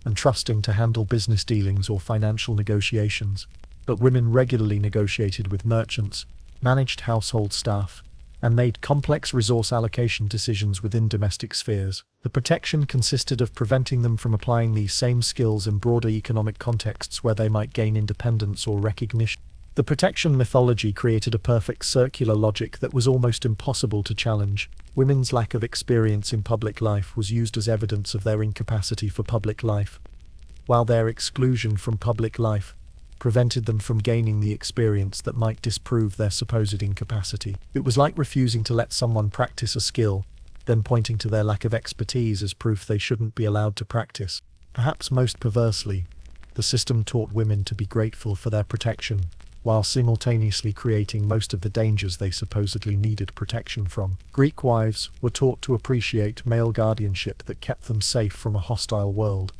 and trusting to handle business dealings or financial negotiations, but women regularly negotiated with merchants, managed household staff, and made complex resource allocation decisions within domestic spheres. The protection consisted of preventing them from applying these same skills in broader economic contexts where they might gain independence or recognition. The protection mythology created a perfect circular logic that was almost impossible to challenge. Women's lack of experience in public life was used as evidence of their incapacity for public life, while their exclusion from public life prevented them from gaining the experience that might disprove their supposed incapacity. It was like refusing to let someone practice a skill, then pointing to their lack of expertise as proof they shouldn't be allowed to practice. Perhaps most perversely, the system taught women to be grateful for their protection, while simultaneously creating most of the dangers they supposedly needed protection from. Greek wives were taught to appreciate male guardianship that kept them safe from a hostile world,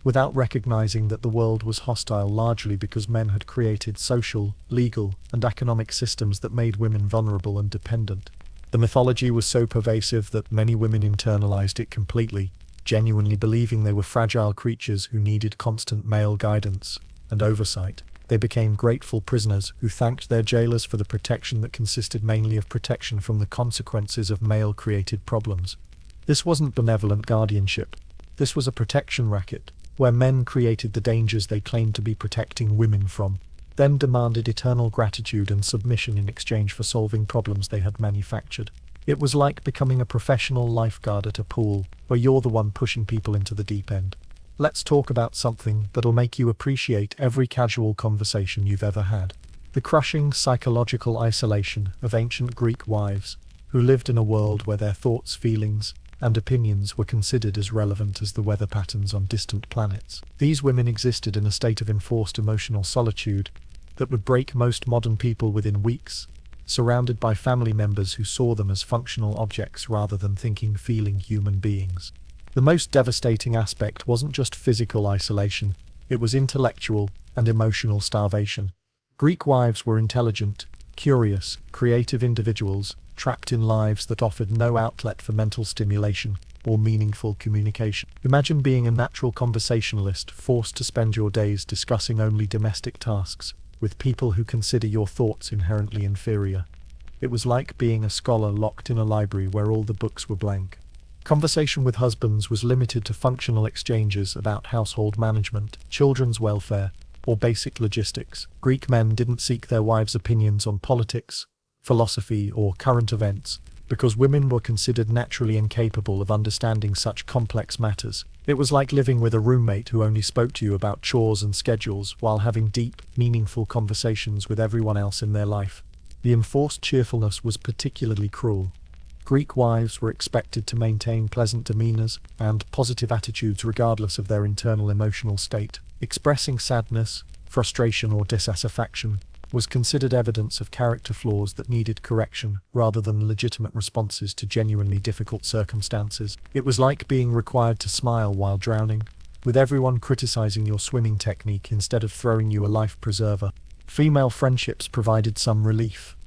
without recognizing that the world was hostile largely because men had created social, legal, and economic systems that made women vulnerable and dependent. The mythology was so pervasive that many women internalized it completely, genuinely believing they were fragile creatures who needed constant male guidance and oversight. They became grateful prisoners who thanked their jailers for the protection that consisted mainly of protection from the consequences of male-created problems. This wasn't benevolent guardianship. This was a protection racket, where men created the dangers they claimed to be protecting women from, then demanded eternal gratitude and submission in exchange for solving problems they had manufactured. It was like becoming a professional lifeguard at a pool, where you're the one pushing people into the deep end. Let's talk about something that'll make you appreciate every casual conversation you've ever had. The crushing psychological isolation of ancient Greek wives, who lived in a world where their thoughts, feelings, and opinions were considered as relevant as the weather patterns on distant planets. These women existed in a state of enforced emotional solitude that would break most modern people within weeks, surrounded by family members who saw them as functional objects rather than thinking, feeling human beings. The most devastating aspect wasn't just physical isolation, it was intellectual and emotional starvation. Greek wives were intelligent, curious, creative individuals, trapped in lives that offered no outlet for mental stimulation or meaningful communication. Imagine being a natural conversationalist, forced to spend your days discussing only domestic tasks with people who consider your thoughts inherently inferior. It was like being a scholar locked in a library where all the books were blank. Conversation with husbands was limited to functional exchanges about household management, children's welfare, or basic logistics. Greek men didn't seek their wives' opinions on politics, philosophy, or current events, because women were considered naturally incapable of understanding such complex matters. It was like living with a roommate who only spoke to you about chores and schedules while having deep, meaningful conversations with everyone else in their life. The enforced cheerfulness was particularly cruel. Greek wives were expected to maintain pleasant demeanors and positive attitudes regardless of their internal emotional state. Expressing sadness, frustration, or dissatisfaction was considered evidence of character flaws that needed correction rather than legitimate responses to genuinely difficult circumstances. It was like being required to smile while drowning, with everyone criticizing your swimming technique instead of throwing you a life preserver. Female friendships provided some relief,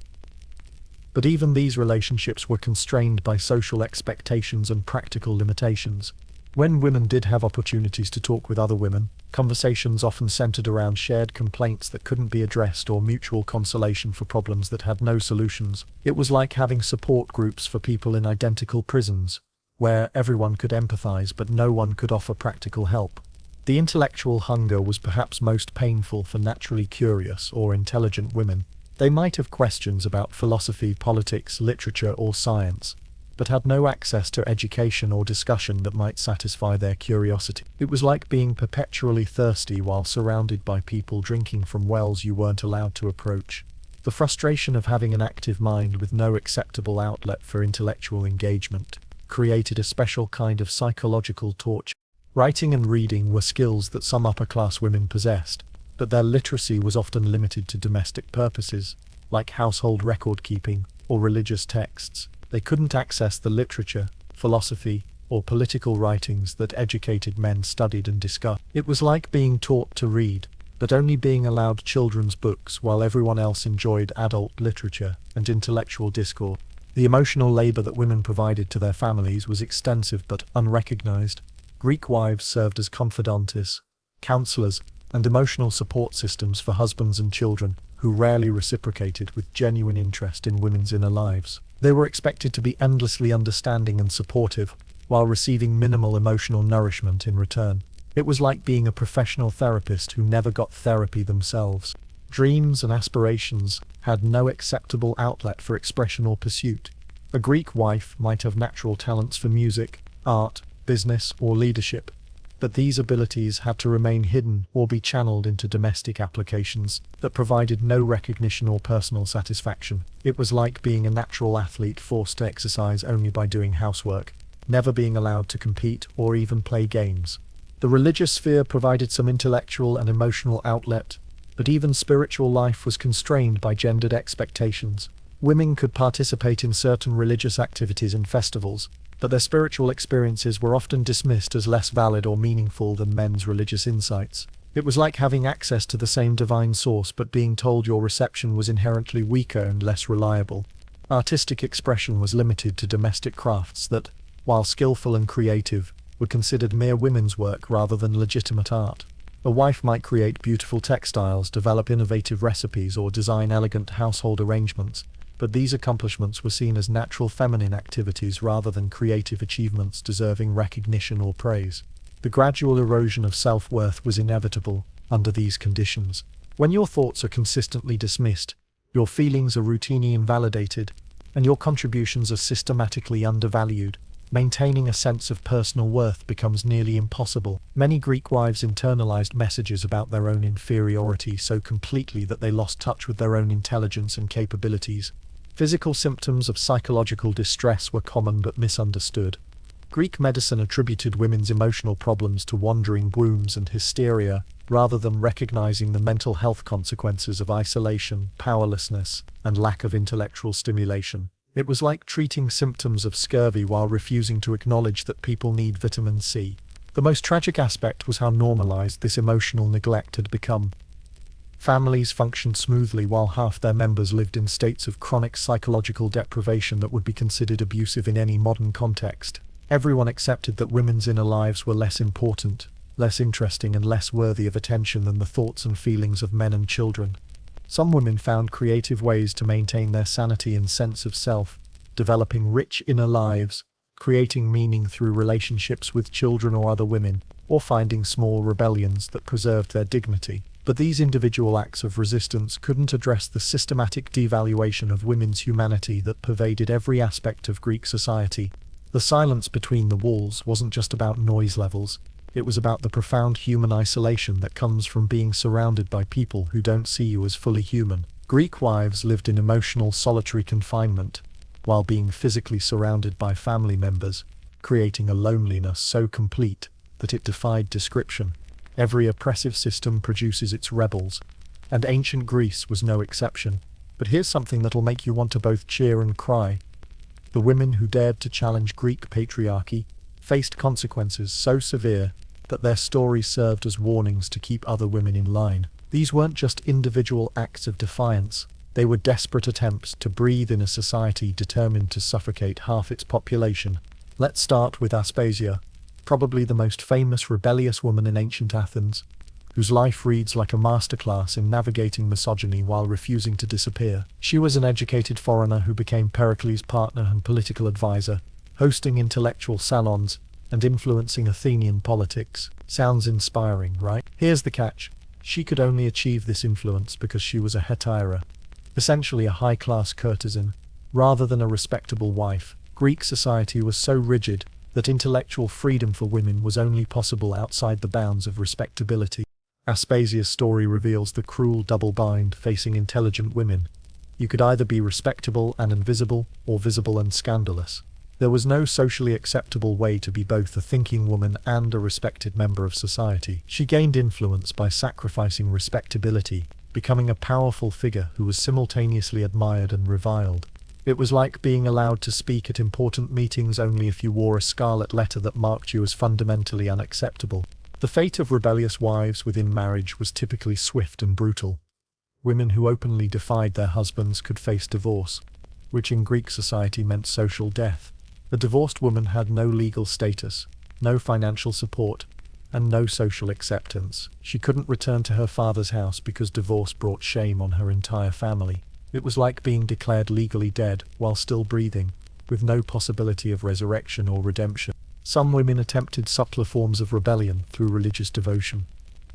but even these relationships were constrained by social expectations and practical limitations. When women did have opportunities to talk with other women, conversations often centered around shared complaints that couldn't be addressed or mutual consolation for problems that had no solutions. It was like having support groups for people in identical prisons, where everyone could empathize but no one could offer practical help. The intellectual hunger was perhaps most painful for naturally curious or intelligent women. They might have questions about philosophy, politics, literature, or science, but had no access to education or discussion that might satisfy their curiosity. It was like being perpetually thirsty while surrounded by people drinking from wells you weren't allowed to approach. The frustration of having an active mind with no acceptable outlet for intellectual engagement created a special kind of psychological torture. Writing and reading were skills that some upper-class women possessed, but their literacy was often limited to domestic purposes, like household record-keeping or religious texts. They couldn't access the literature, philosophy, or political writings that educated men studied and discussed. It was like being taught to read, but only being allowed children's books while everyone else enjoyed adult literature and intellectual discourse. The emotional labor that women provided to their families was extensive but unrecognized. Greek wives served as confidantes, counselors, and emotional support systems for husbands and children, who rarely reciprocated with genuine interest in women's inner lives. They were expected to be endlessly understanding and supportive, while receiving minimal emotional nourishment in return. It was like being a professional therapist who never got therapy themselves. Dreams and aspirations had no acceptable outlet for expression or pursuit. A Greek wife might have natural talents for music, art, business, or leadership, but these abilities had to remain hidden or be channeled into domestic applications that provided no recognition or personal satisfaction. It was like being a natural athlete forced to exercise only by doing housework, never being allowed to compete or even play games. The religious sphere provided some intellectual and emotional outlet, but even spiritual life was constrained by gendered expectations. Women could participate in certain religious activities and festivals, but their spiritual experiences were often dismissed as less valid or meaningful than men's religious insights. It was like having access to the same divine source but being told your reception was inherently weaker and less reliable. Artistic expression was limited to domestic crafts that, while skillful and creative, were considered mere women's work rather than legitimate art. A wife might create beautiful textiles, develop innovative recipes, or design elegant household arrangements, but these accomplishments were seen as natural feminine activities rather than creative achievements deserving recognition or praise. The gradual erosion of self-worth was inevitable under these conditions. When your thoughts are consistently dismissed, your feelings are routinely invalidated, and your contributions are systematically undervalued, maintaining a sense of personal worth becomes nearly impossible. Many Greek wives internalized messages about their own inferiority so completely that they lost touch with their own intelligence and capabilities. Physical symptoms of psychological distress were common but misunderstood. Greek medicine attributed women's emotional problems to wandering wombs and hysteria, rather than recognizing the mental health consequences of isolation, powerlessness, and lack of intellectual stimulation. It was like treating symptoms of scurvy while refusing to acknowledge that people need vitamin C. The most tragic aspect was how normalized this emotional neglect had become. Families functioned smoothly while half their members lived in states of chronic psychological deprivation that would be considered abusive in any modern context. Everyone accepted that women's inner lives were less important, less interesting, and less worthy of attention than the thoughts and feelings of men and children. Some women found creative ways to maintain their sanity and sense of self, developing rich inner lives, creating meaning through relationships with children or other women, or finding small rebellions that preserved their dignity. But these individual acts of resistance couldn't address the systematic devaluation of women's humanity that pervaded every aspect of Greek society. The silence between the walls wasn't just about noise levels. It was about the profound human isolation that comes from being surrounded by people who don't see you as fully human. Greek wives lived in emotional solitary confinement, while being physically surrounded by family members, creating a loneliness so complete that it defied description. Every oppressive system produces its rebels, and ancient Greece was no exception. But here's something that'll make you want to both cheer and cry. The women who dared to challenge Greek patriarchy faced consequences so severe that their stories served as warnings to keep other women in line. These weren't just individual acts of defiance, they were desperate attempts to breathe in a society determined to suffocate half its population. Let's start with Aspasia, probably the most famous rebellious woman in ancient Athens, whose life reads like a masterclass in navigating misogyny while refusing to disappear. She was an educated foreigner who became Pericles' partner and political advisor, hosting intellectual salons and influencing Athenian politics. Sounds inspiring, right? Here's the catch. She could only achieve this influence because she was a hetaira, essentially a high-class courtesan, rather than a respectable wife. Greek society was so rigid that intellectual freedom for women was only possible outside the bounds of respectability. Aspasia's story reveals the cruel double bind facing intelligent women. You could either be respectable and invisible, or visible and scandalous. There was no socially acceptable way to be both a thinking woman and a respected member of society. She gained influence by sacrificing respectability, becoming a powerful figure who was simultaneously admired and reviled. It was like being allowed to speak at important meetings only if you wore a scarlet letter that marked you as fundamentally unacceptable. The fate of rebellious wives within marriage was typically swift and brutal. Women who openly defied their husbands could face divorce, which in Greek society meant social death. The divorced woman had no legal status, no financial support, and no social acceptance. She couldn't return to her father's house because divorce brought shame on her entire family. It was like being declared legally dead while still breathing, with no possibility of resurrection or redemption. Some women attempted subtler forms of rebellion through religious devotion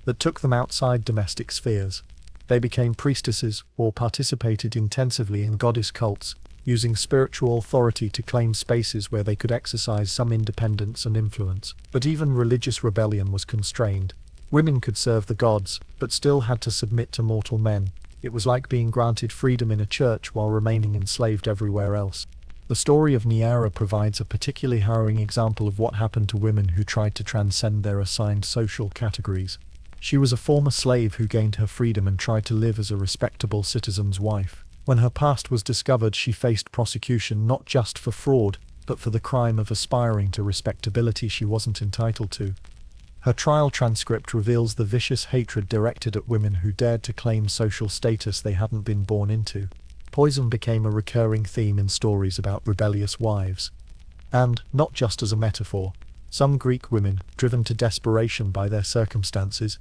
that took them outside domestic spheres. They became priestesses or participated intensively in goddess cults, using spiritual authority to claim spaces where they could exercise some independence and influence. But even religious rebellion was constrained. Women could serve the gods, but still had to submit to mortal men. It was like being granted freedom in a church while remaining enslaved everywhere else. The story of Neaera provides a particularly harrowing example of what happened to women who tried to transcend their assigned social categories. She was a former slave who gained her freedom and tried to live as a respectable citizen's wife. When her past was discovered, she faced prosecution not just for fraud, but for the crime of aspiring to respectability she wasn't entitled to. Her trial transcript reveals the vicious hatred directed at women who dared to claim social status they hadn't been born into. Poison became a recurring theme in stories about rebellious wives. And, not just as a metaphor, some Greek women, driven to desperation by their circumstances,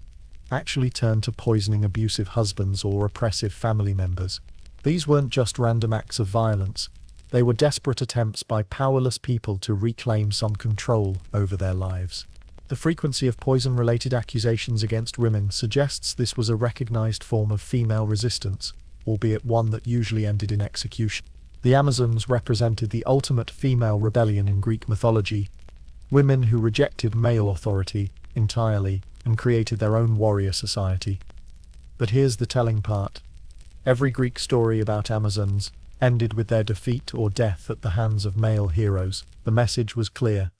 actually turned to poisoning abusive husbands or oppressive family members. These weren't just random acts of violence, they were desperate attempts by powerless people to reclaim some control over their lives. The frequency of poison-related accusations against women suggests this was a recognized form of female resistance, albeit one that usually ended in execution. The Amazons represented the ultimate female rebellion in Greek mythology, women who rejected male authority entirely and created their own warrior society. But here's the telling part. Every Greek story about Amazons ended with their defeat or death at the hands of male heroes. The message was clear.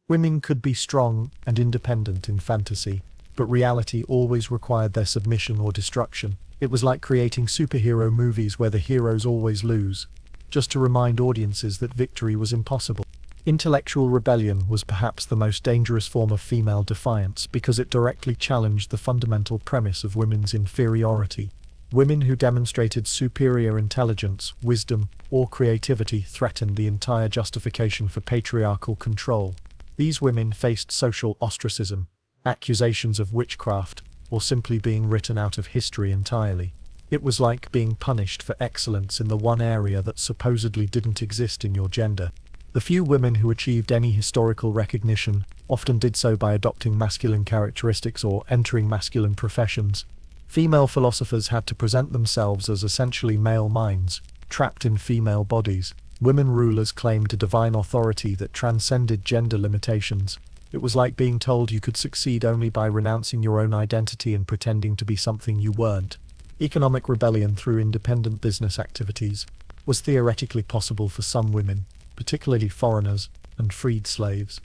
Women could be strong and independent in fantasy, but reality always required their submission or destruction. It was like creating superhero movies where the heroes always lose, just to remind audiences that victory was impossible. Intellectual rebellion was perhaps the most dangerous form of female defiance because it directly challenged the fundamental premise of women's inferiority. Women who demonstrated superior intelligence, wisdom, or creativity threatened the entire justification for patriarchal control. These women faced social ostracism, accusations of witchcraft, or simply being written out of history entirely. It was like being punished for excellence in the one area that supposedly didn't exist in your gender. The few women who achieved any historical recognition often did so by adopting masculine characteristics or entering masculine professions. Female philosophers had to present themselves as essentially male minds, trapped in female bodies. Women rulers claimed a divine authority that transcended gender limitations. It was like being told you could succeed only by renouncing your own identity and pretending to be something you weren't. Economic rebellion through independent business activities was theoretically possible for some women, particularly foreigners and freed slaves,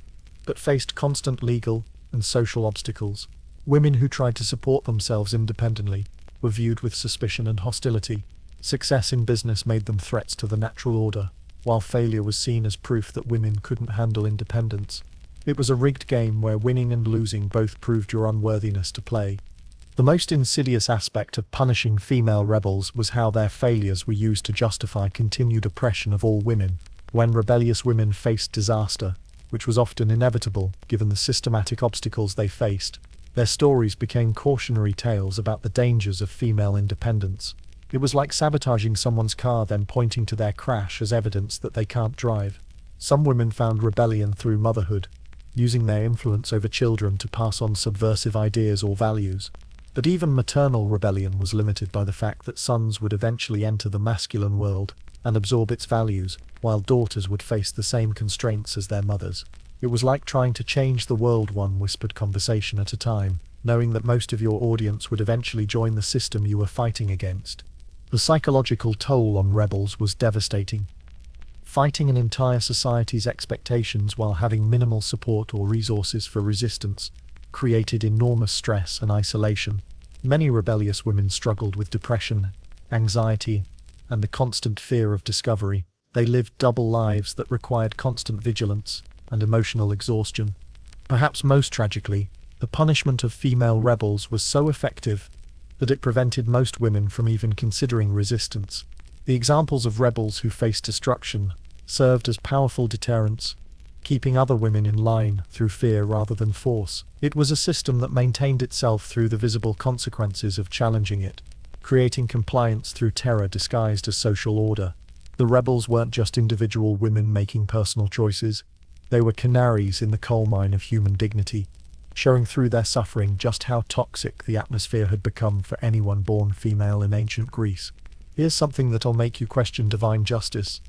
but faced constant legal and social obstacles. Women who tried to support themselves independently were viewed with suspicion and hostility. Success in business made them threats to the natural order, while failure was seen as proof that women couldn't handle independence. It was a rigged game where winning and losing both proved your unworthiness to play. The most insidious aspect of punishing female rebels was how their failures were used to justify continued oppression of all women. When rebellious women faced disaster, which was often inevitable given the systematic obstacles they faced, their stories became cautionary tales about the dangers of female independence. It was like sabotaging someone's car then pointing to their crash as evidence that they can't drive. Some women found rebellion through motherhood, using their influence over children to pass on subversive ideas or values. But even maternal rebellion was limited by the fact that sons would eventually enter the masculine world and absorb its values, while daughters would face the same constraints as their mothers. It was like trying to change the world one whispered conversation at a time, knowing that most of your audience would eventually join the system you were fighting against. The psychological toll on rebels was devastating. Fighting an entire society's expectations while having minimal support or resources for resistance created enormous stress and isolation. Many rebellious women struggled with depression, anxiety, and the constant fear of discovery. They lived double lives that required constant vigilance and emotional exhaustion. Perhaps most tragically, the punishment of female rebels was so effective that it prevented most women from even considering resistance. The examples of rebels who faced destruction served as powerful deterrents, keeping other women in line through fear rather than force. It was a system that maintained itself through the visible consequences of challenging it, creating compliance through terror disguised as social order. The rebels weren't just individual women making personal choices, they were canaries in the coal mine of human dignity, showing through their suffering just how toxic the atmosphere had become for anyone born female in ancient Greece. Here's something that'll make you question divine justice.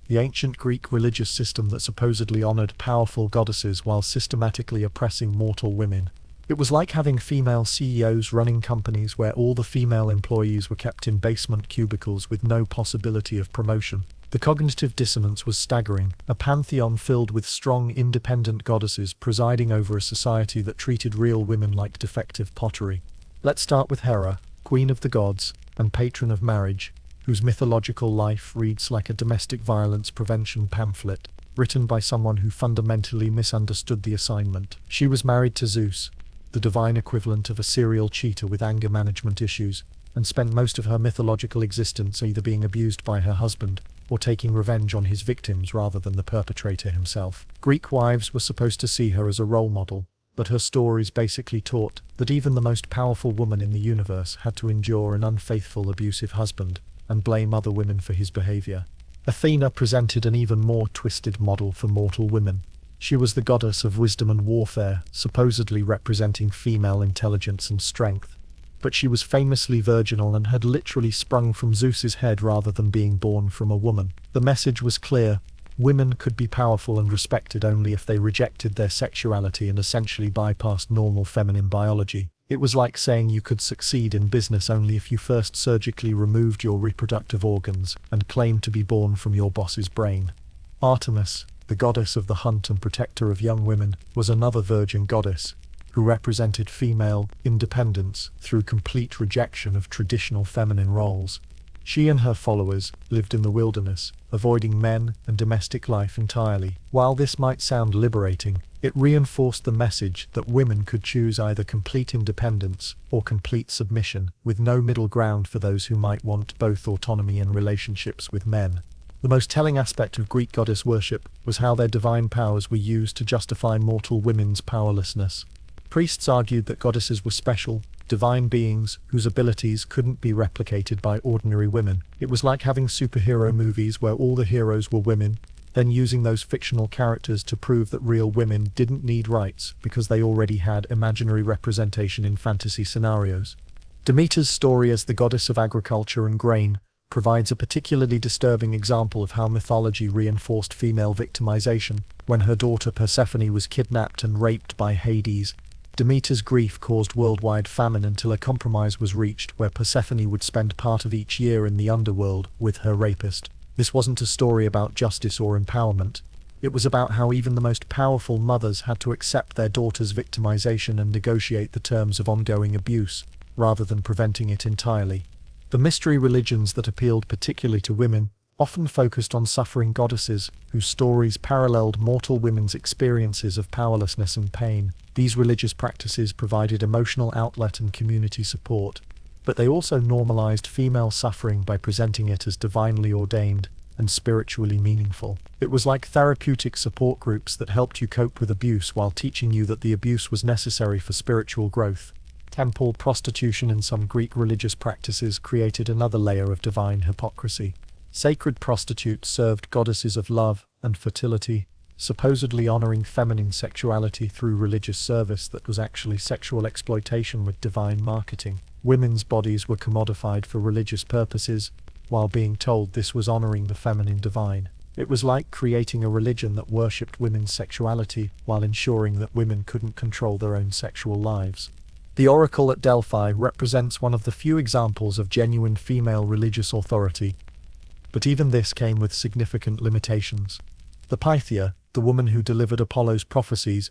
The ancient Greek religious system that supposedly honored powerful goddesses while systematically oppressing mortal women. It was like having female CEOs running companies where all the female employees were kept in basement cubicles with no possibility of promotion. The cognitive dissonance was staggering, a pantheon filled with strong, independent goddesses presiding over a society that treated real women like defective pottery. Let's start with Hera, queen of the gods and patron of marriage, whose mythological life reads like a domestic violence prevention pamphlet, written by someone who fundamentally misunderstood the assignment. She was married to Zeus, the divine equivalent of a serial cheater with anger management issues, and spent most of her mythological existence either being abused by her husband or taking revenge on his victims rather than the perpetrator himself. Greek wives were supposed to see her as a role model, but her stories basically taught that even the most powerful woman in the universe had to endure an unfaithful, abusive husband and blame other women for his behavior. Athena presented an even more twisted model for mortal women. She was the goddess of wisdom and warfare, supposedly representing female intelligence and strength. But she was famously virginal and had literally sprung from Zeus's head rather than being born from a woman. The message was clear. Women could be powerful and respected only if they rejected their sexuality and essentially bypassed normal feminine biology. It was like saying you could succeed in business only if you first surgically removed your reproductive organs and claimed to be born from your boss's brain. Artemis, the goddess of the hunt and protector of young women, was another virgin goddess, who represented female independence through complete rejection of traditional feminine roles. She and her followers lived in the wilderness, avoiding men and domestic life entirely. While this might sound liberating, it reinforced the message that women could choose either complete independence or complete submission, with no middle ground for those who might want both autonomy and relationships with men. The most telling aspect of Greek goddess worship was how their divine powers were used to justify mortal women's powerlessness. Priests argued that goddesses were special, divine beings whose abilities couldn't be replicated by ordinary women. It was like having superhero movies where all the heroes were women, then using those fictional characters to prove that real women didn't need rights because they already had imaginary representation in fantasy scenarios. Demeter's story as the goddess of agriculture and grain provides a particularly disturbing example of how mythology reinforced female victimization. When her daughter Persephone was kidnapped and raped by Hades, Demeter's grief caused worldwide famine until a compromise was reached where Persephone would spend part of each year in the underworld with her rapist. This wasn't a story about justice or empowerment. It was about how even the most powerful mothers had to accept their daughter's victimization and negotiate the terms of ongoing abuse, rather than preventing it entirely. The mystery religions that appealed particularly to women often focused on suffering goddesses whose stories paralleled mortal women's experiences of powerlessness and pain. These religious practices provided emotional outlet and community support, but they also normalized female suffering by presenting it as divinely ordained and spiritually meaningful. It was like therapeutic support groups that helped you cope with abuse while teaching you that the abuse was necessary for spiritual growth. Temple prostitution in some Greek religious practices created another layer of divine hypocrisy. Sacred prostitutes served goddesses of love and fertility, supposedly honoring feminine sexuality through religious service that was actually sexual exploitation with divine marketing. Women's bodies were commodified for religious purposes, while being told this was honoring the feminine divine. It was like creating a religion that worshipped women's sexuality while ensuring that women couldn't control their own sexual lives. The oracle at Delphi represents one of the few examples of genuine female religious authority, but even this came with significant limitations. The Pythia, the woman who delivered Apollo's prophecies,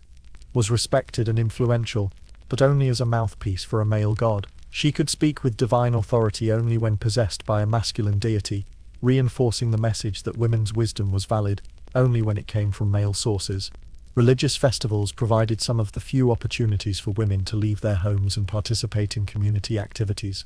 was respected and influential, but only as a mouthpiece for a male god. She could speak with divine authority only when possessed by a masculine deity, reinforcing the message that women's wisdom was valid only when it came from male sources. Religious festivals provided some of the few opportunities for women to leave their homes and participate in community activities.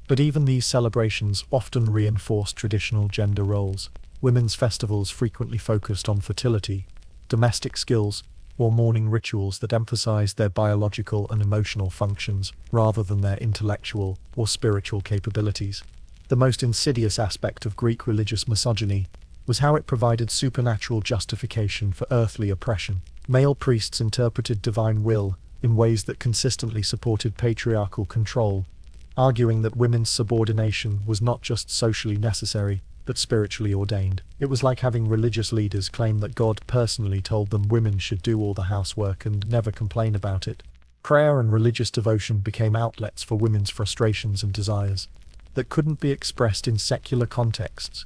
But even these celebrations often reinforced traditional gender roles. Women's festivals frequently focused on fertility, domestic skills, or mourning rituals that emphasized their biological and emotional functions rather than their intellectual or spiritual capabilities. The most insidious aspect of Greek religious misogyny was how it provided supernatural justification for earthly oppression. Male priests interpreted divine will in ways that consistently supported patriarchal control, arguing that women's subordination was not just socially necessary, but spiritually ordained. It was like having religious leaders claim that God personally told them women should do all the housework and never complain about it. Prayer and religious devotion became outlets for women's frustrations and desires that couldn't be expressed in secular contexts.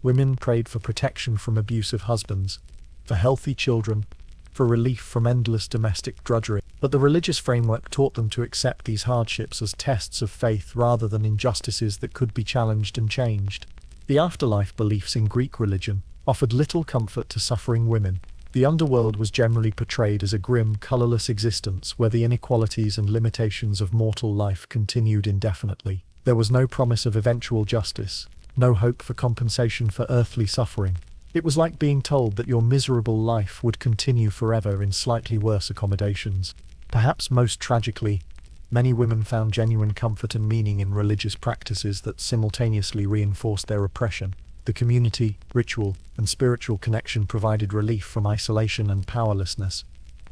Women prayed for protection from abusive husbands, for healthy children, for relief from endless domestic drudgery. But the religious framework taught them to accept these hardships as tests of faith rather than injustices that could be challenged and changed. The afterlife beliefs in Greek religion offered little comfort to suffering women. The underworld was generally portrayed as a grim, colorless existence where the inequalities and limitations of mortal life continued indefinitely. There was no promise of eventual justice, no hope for compensation for earthly suffering. It was like being told that your miserable life would continue forever in slightly worse accommodations. Perhaps most tragically, many women found genuine comfort and meaning in religious practices that simultaneously reinforced their oppression. The community, ritual, and spiritual connection provided relief from isolation and powerlessness,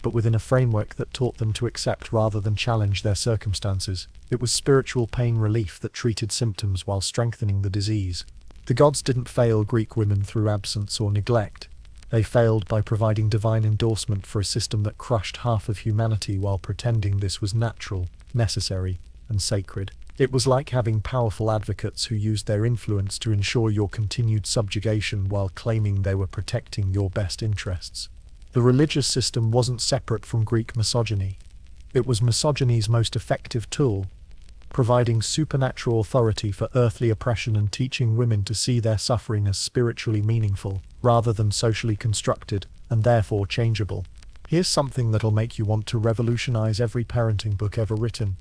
but within a framework that taught them to accept rather than challenge their circumstances. It was spiritual pain relief that treated symptoms while strengthening the disease. The gods didn't fail Greek women through absence or neglect. They failed by providing divine endorsement for a system that crushed half of humanity while pretending this was natural, necessary, and sacred. It was like having powerful advocates who used their influence to ensure your continued subjugation while claiming they were protecting your best interests. The religious system wasn't separate from Greek misogyny. It was misogyny's most effective tool, providing supernatural authority for earthly oppression and teaching women to see their suffering as spiritually meaningful, rather than socially constructed, and therefore changeable. Here's something that'll make you want to revolutionize every parenting book ever written.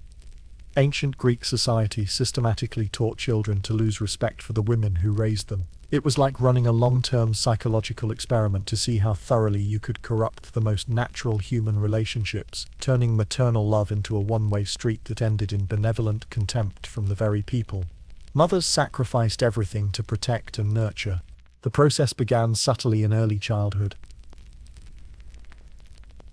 Ancient Greek society systematically taught children to lose respect for the women who raised them. It was like running a long-term psychological experiment to see how thoroughly you could corrupt the most natural human relationships, turning maternal love into a one-way street that ended in benevolent contempt from the very people. Mothers sacrificed everything to protect and nurture. The process began subtly in early childhood,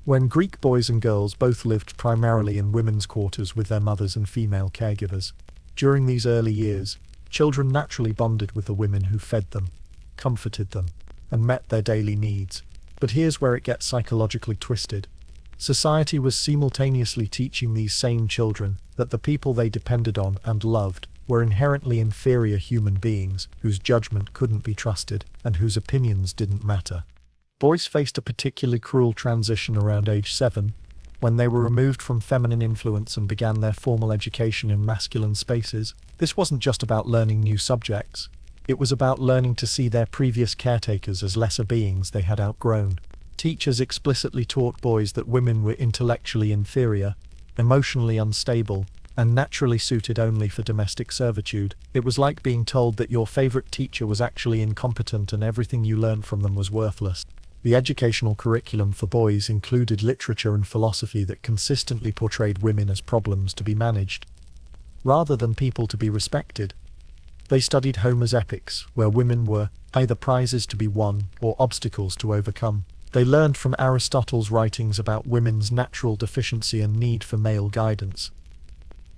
when Greek boys and girls both lived primarily in women's quarters with their mothers and female caregivers. During these early years, children naturally bonded with the women who fed them, comforted them, and met their daily needs. But here's where it gets psychologically twisted. Society was simultaneously teaching these same children that the people they depended on and loved were inherently inferior human beings whose judgment couldn't be trusted and whose opinions didn't matter. Boys faced a particularly cruel transition around age 7, when they were removed from feminine influence and began their formal education in masculine spaces. This wasn't just about learning new subjects. It was about learning to see their previous caretakers as lesser beings they had outgrown. Teachers explicitly taught boys that women were intellectually inferior, emotionally unstable, and naturally suited only for domestic servitude. It was like being told that your favorite teacher was actually incompetent and everything you learned from them was worthless. The educational curriculum for boys included literature and philosophy that consistently portrayed women as problems to be managed, rather than people to be respected. They studied Homer's epics, where women were either prizes to be won or obstacles to overcome. They learned from Aristotle's writings about women's natural deficiency and need for male guidance.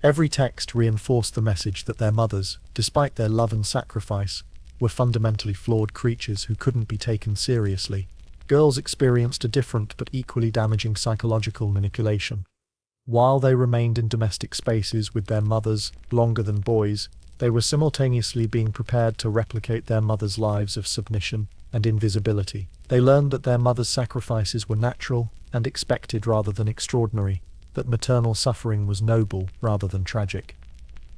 Every text reinforced the message that their mothers, despite their love and sacrifice, were fundamentally flawed creatures who couldn't be taken seriously. Girls experienced a different but equally damaging psychological manipulation. While they remained in domestic spaces with their mothers longer than boys, they were simultaneously being prepared to replicate their mothers' lives of submission and invisibility. They learned that their mothers' sacrifices were natural and expected rather than extraordinary, that maternal suffering was noble rather than tragic.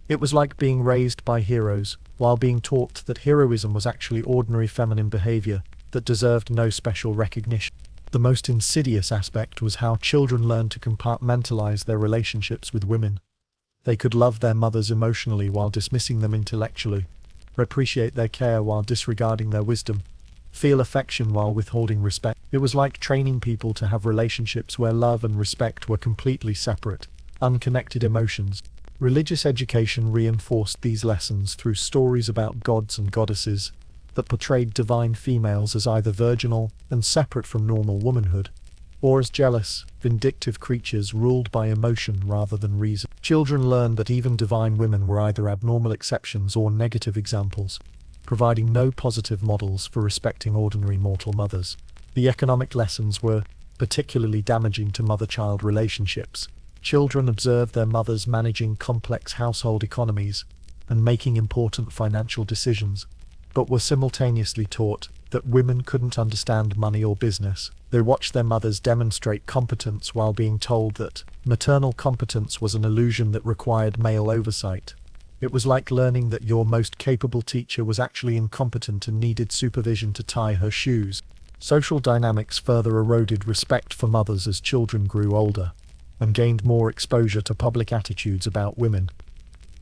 It was like being raised by heroes, while being taught that heroism was actually ordinary feminine behavior that deserved no special recognition. The most insidious aspect was how children learned to compartmentalize their relationships with women. They could love their mothers emotionally while dismissing them intellectually, appreciate their care while disregarding their wisdom, feel affection while withholding respect. It was like training people to have relationships where love and respect were completely separate, unconnected emotions. Religious education reinforced these lessons through stories about gods and goddesses that portrayed divine females as either virginal and separate from normal womanhood, or as jealous, vindictive creatures ruled by emotion rather than reason. Children learned that even divine women were either abnormal exceptions or negative examples, providing no positive models for respecting ordinary mortal mothers. The economic lessons were particularly damaging to mother-child relationships. Children observed their mothers managing complex household economies and making important financial decisions, but were simultaneously taught that women couldn't understand money or business. They watched their mothers demonstrate competence while being told that maternal competence was an illusion that required male oversight. It was like learning that your most capable teacher was actually incompetent and needed supervision to tie her shoes. Social dynamics further eroded respect for mothers as children grew older and gained more exposure to public attitudes about women.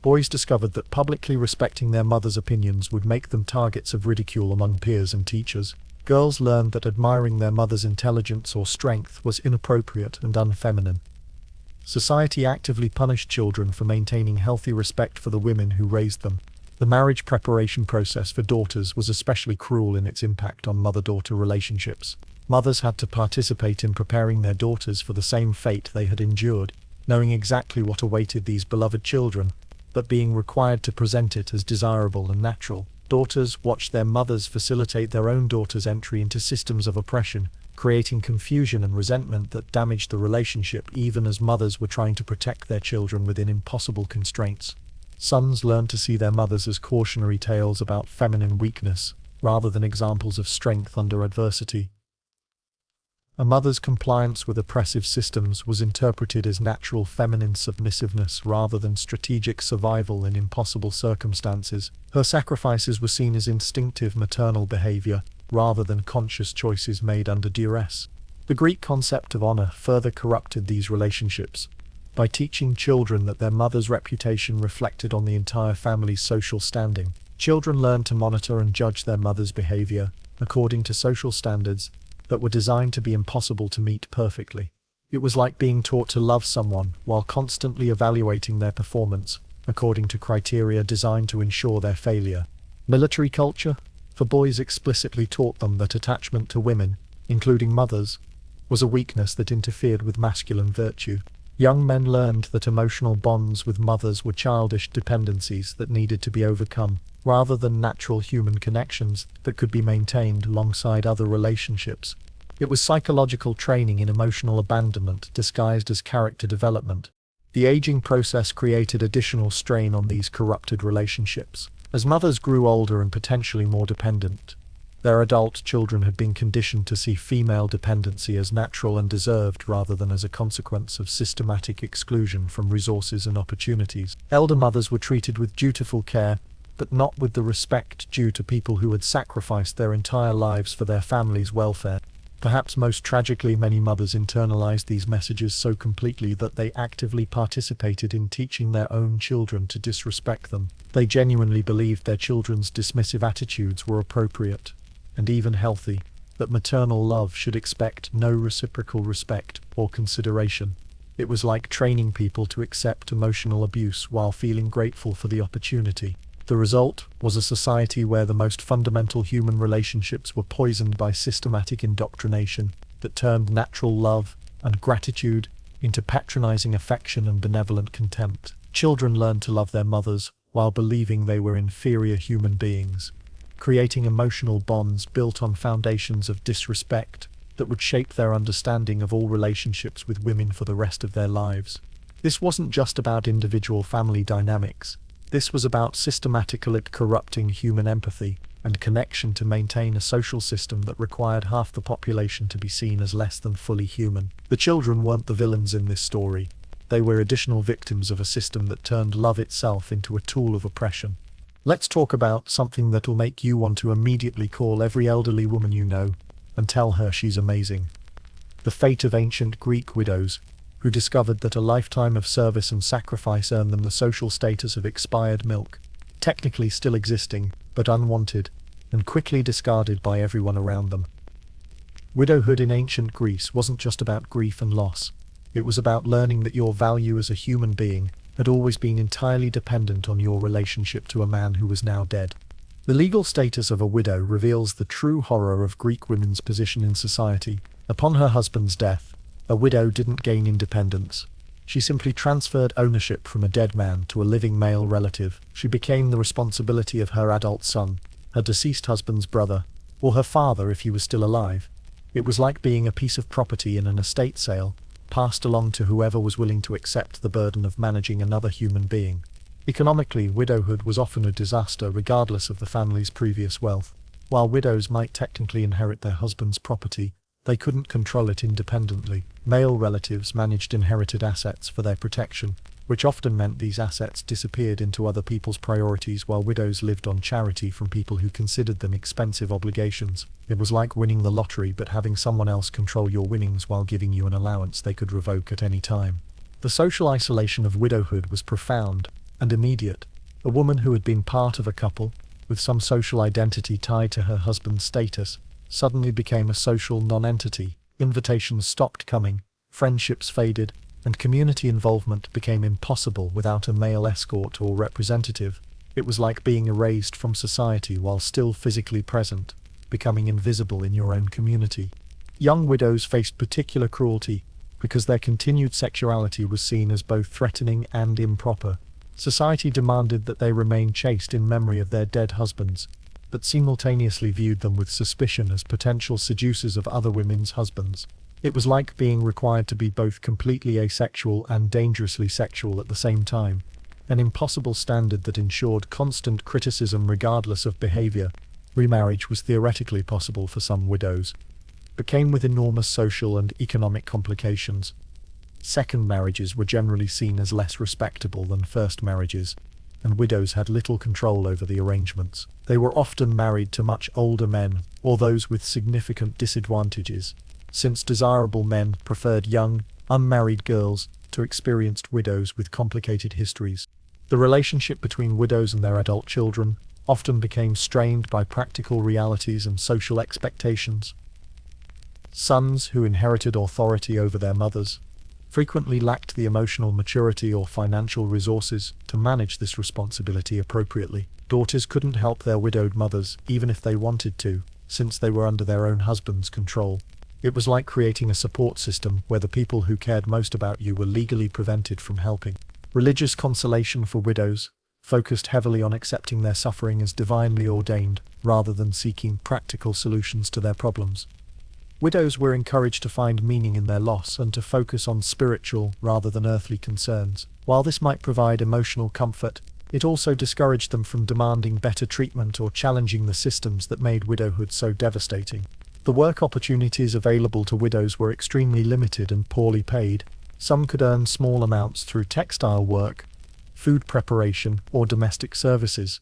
Boys discovered that publicly respecting their mother's opinions would make them targets of ridicule among peers and teachers. Girls learned that admiring their mother's intelligence or strength was inappropriate and unfeminine. Society actively punished children for maintaining healthy respect for the women who raised them. The marriage preparation process for daughters was especially cruel in its impact on mother-daughter relationships. Mothers had to participate in preparing their daughters for the same fate they had endured, knowing exactly what awaited these beloved children, but being required to present it as desirable and natural. Daughters watched their mothers facilitate their own daughters' entry into systems of oppression, creating confusion and resentment that damaged the relationship even as mothers were trying to protect their children within impossible constraints. Sons learned to see their mothers as cautionary tales about feminine weakness, rather than examples of strength under adversity. A mother's compliance with oppressive systems was interpreted as natural feminine submissiveness rather than strategic survival in impossible circumstances. Her sacrifices were seen as instinctive maternal behavior rather than conscious choices made under duress. The Greek concept of honor further corrupted these relationships. By teaching children that their mother's reputation reflected on the entire family's social standing, children learned to monitor and judge their mother's behavior according to social standards that were designed to be impossible to meet perfectly. It was like being taught to love someone while constantly evaluating their performance according to criteria designed to ensure their failure. Military culture for boys explicitly taught them that attachment to women, including mothers, was a weakness that interfered with masculine virtue. Young men learned that emotional bonds with mothers were childish dependencies that needed to be overcome, rather than natural human connections that could be maintained alongside other relationships. It was psychological training in emotional abandonment disguised as character development. The aging process created additional strain on these corrupted relationships. As mothers grew older and potentially more dependent, their adult children had been conditioned to see female dependency as natural and deserved rather than as a consequence of systematic exclusion from resources and opportunities. Elder mothers were treated with dutiful care, but not with the respect due to people who had sacrificed their entire lives for their family's welfare. Perhaps most tragically, many mothers internalized these messages so completely that they actively participated in teaching their own children to disrespect them. They genuinely believed their children's dismissive attitudes were appropriate and even healthy, that maternal love should expect no reciprocal respect or consideration. It was like training people to accept emotional abuse while feeling grateful for the opportunity. The result was a society where the most fundamental human relationships were poisoned by systematic indoctrination that turned natural love and gratitude into patronizing affection and benevolent contempt. Children learned to love their mothers while believing they were inferior human beings, creating emotional bonds built on foundations of disrespect that would shape their understanding of all relationships with women for the rest of their lives. This wasn't just about individual family dynamics. This was about systematically corrupting human empathy and connection to maintain a social system that required half the population to be seen as less than fully human. The children weren't the villains in this story. They were additional victims of a system that turned love itself into a tool of oppression. Let's talk about something that'll make you want to immediately call every elderly woman you know and tell her she's amazing. The fate of ancient Greek widows, who discovered that a lifetime of service and sacrifice earned them the social status of expired milk, technically still existing, but unwanted, and quickly discarded by everyone around them. Widowhood in ancient Greece wasn't just about grief and loss. It was about learning that your value as a human being had always been entirely dependent on your relationship to a man who was now dead. The legal status of a widow reveals the true horror of Greek women's position in society. Upon her husband's death, a widow didn't gain independence. She simply transferred ownership from a dead man to a living male relative. She became the responsibility of her adult son, her deceased husband's brother, or her father if he was still alive. It was like being a piece of property in an estate sale, passed along to whoever was willing to accept the burden of managing another human being. Economically, widowhood was often a disaster regardless of the family's previous wealth. While widows might technically inherit their husband's property, they couldn't control it independently. Male relatives managed inherited assets for their protection, which often meant these assets disappeared into other people's priorities while widows lived on charity from people who considered them expensive obligations. It was like winning the lottery but having someone else control your winnings while giving you an allowance they could revoke at any time. The social isolation of widowhood was profound and immediate. A woman who had been part of a couple, with some social identity tied to her husband's status, suddenly became a social non-entity. Invitations stopped coming, friendships faded, and community involvement became impossible without a male escort or representative. It was like being erased from society while still physically present, becoming invisible in your own community. Young widows faced particular cruelty because their continued sexuality was seen as both threatening and improper. Society demanded that they remain chaste in memory of their dead husbands, but simultaneously viewed them with suspicion as potential seducers of other women's husbands. It was like being required to be both completely asexual and dangerously sexual at the same time, an impossible standard that ensured constant criticism regardless of behavior. Remarriage was theoretically possible for some widows, but came with enormous social and economic complications. Second marriages were generally seen as less respectable than first marriages, and widows had little control over the arrangements. They were often married to much older men, or those with significant disadvantages, since desirable men preferred young, unmarried girls to experienced widows with complicated histories. The relationship between widows and their adult children often became strained by practical realities and social expectations. Sons who inherited authority over their mothers frequently lacked the emotional maturity or financial resources to manage this responsibility appropriately. Daughters couldn't help their widowed mothers even if they wanted to, since they were under their own husband's control. It was like creating a support system where the people who cared most about you were legally prevented from helping. Religious consolation for widows focused heavily on accepting their suffering as divinely ordained, rather than seeking practical solutions to their problems. Widows were encouraged to find meaning in their loss and to focus on spiritual rather than earthly concerns. While this might provide emotional comfort, it also discouraged them from demanding better treatment or challenging the systems that made widowhood so devastating. The work opportunities available to widows were extremely limited and poorly paid. Some could earn small amounts through textile work, food preparation, or domestic services,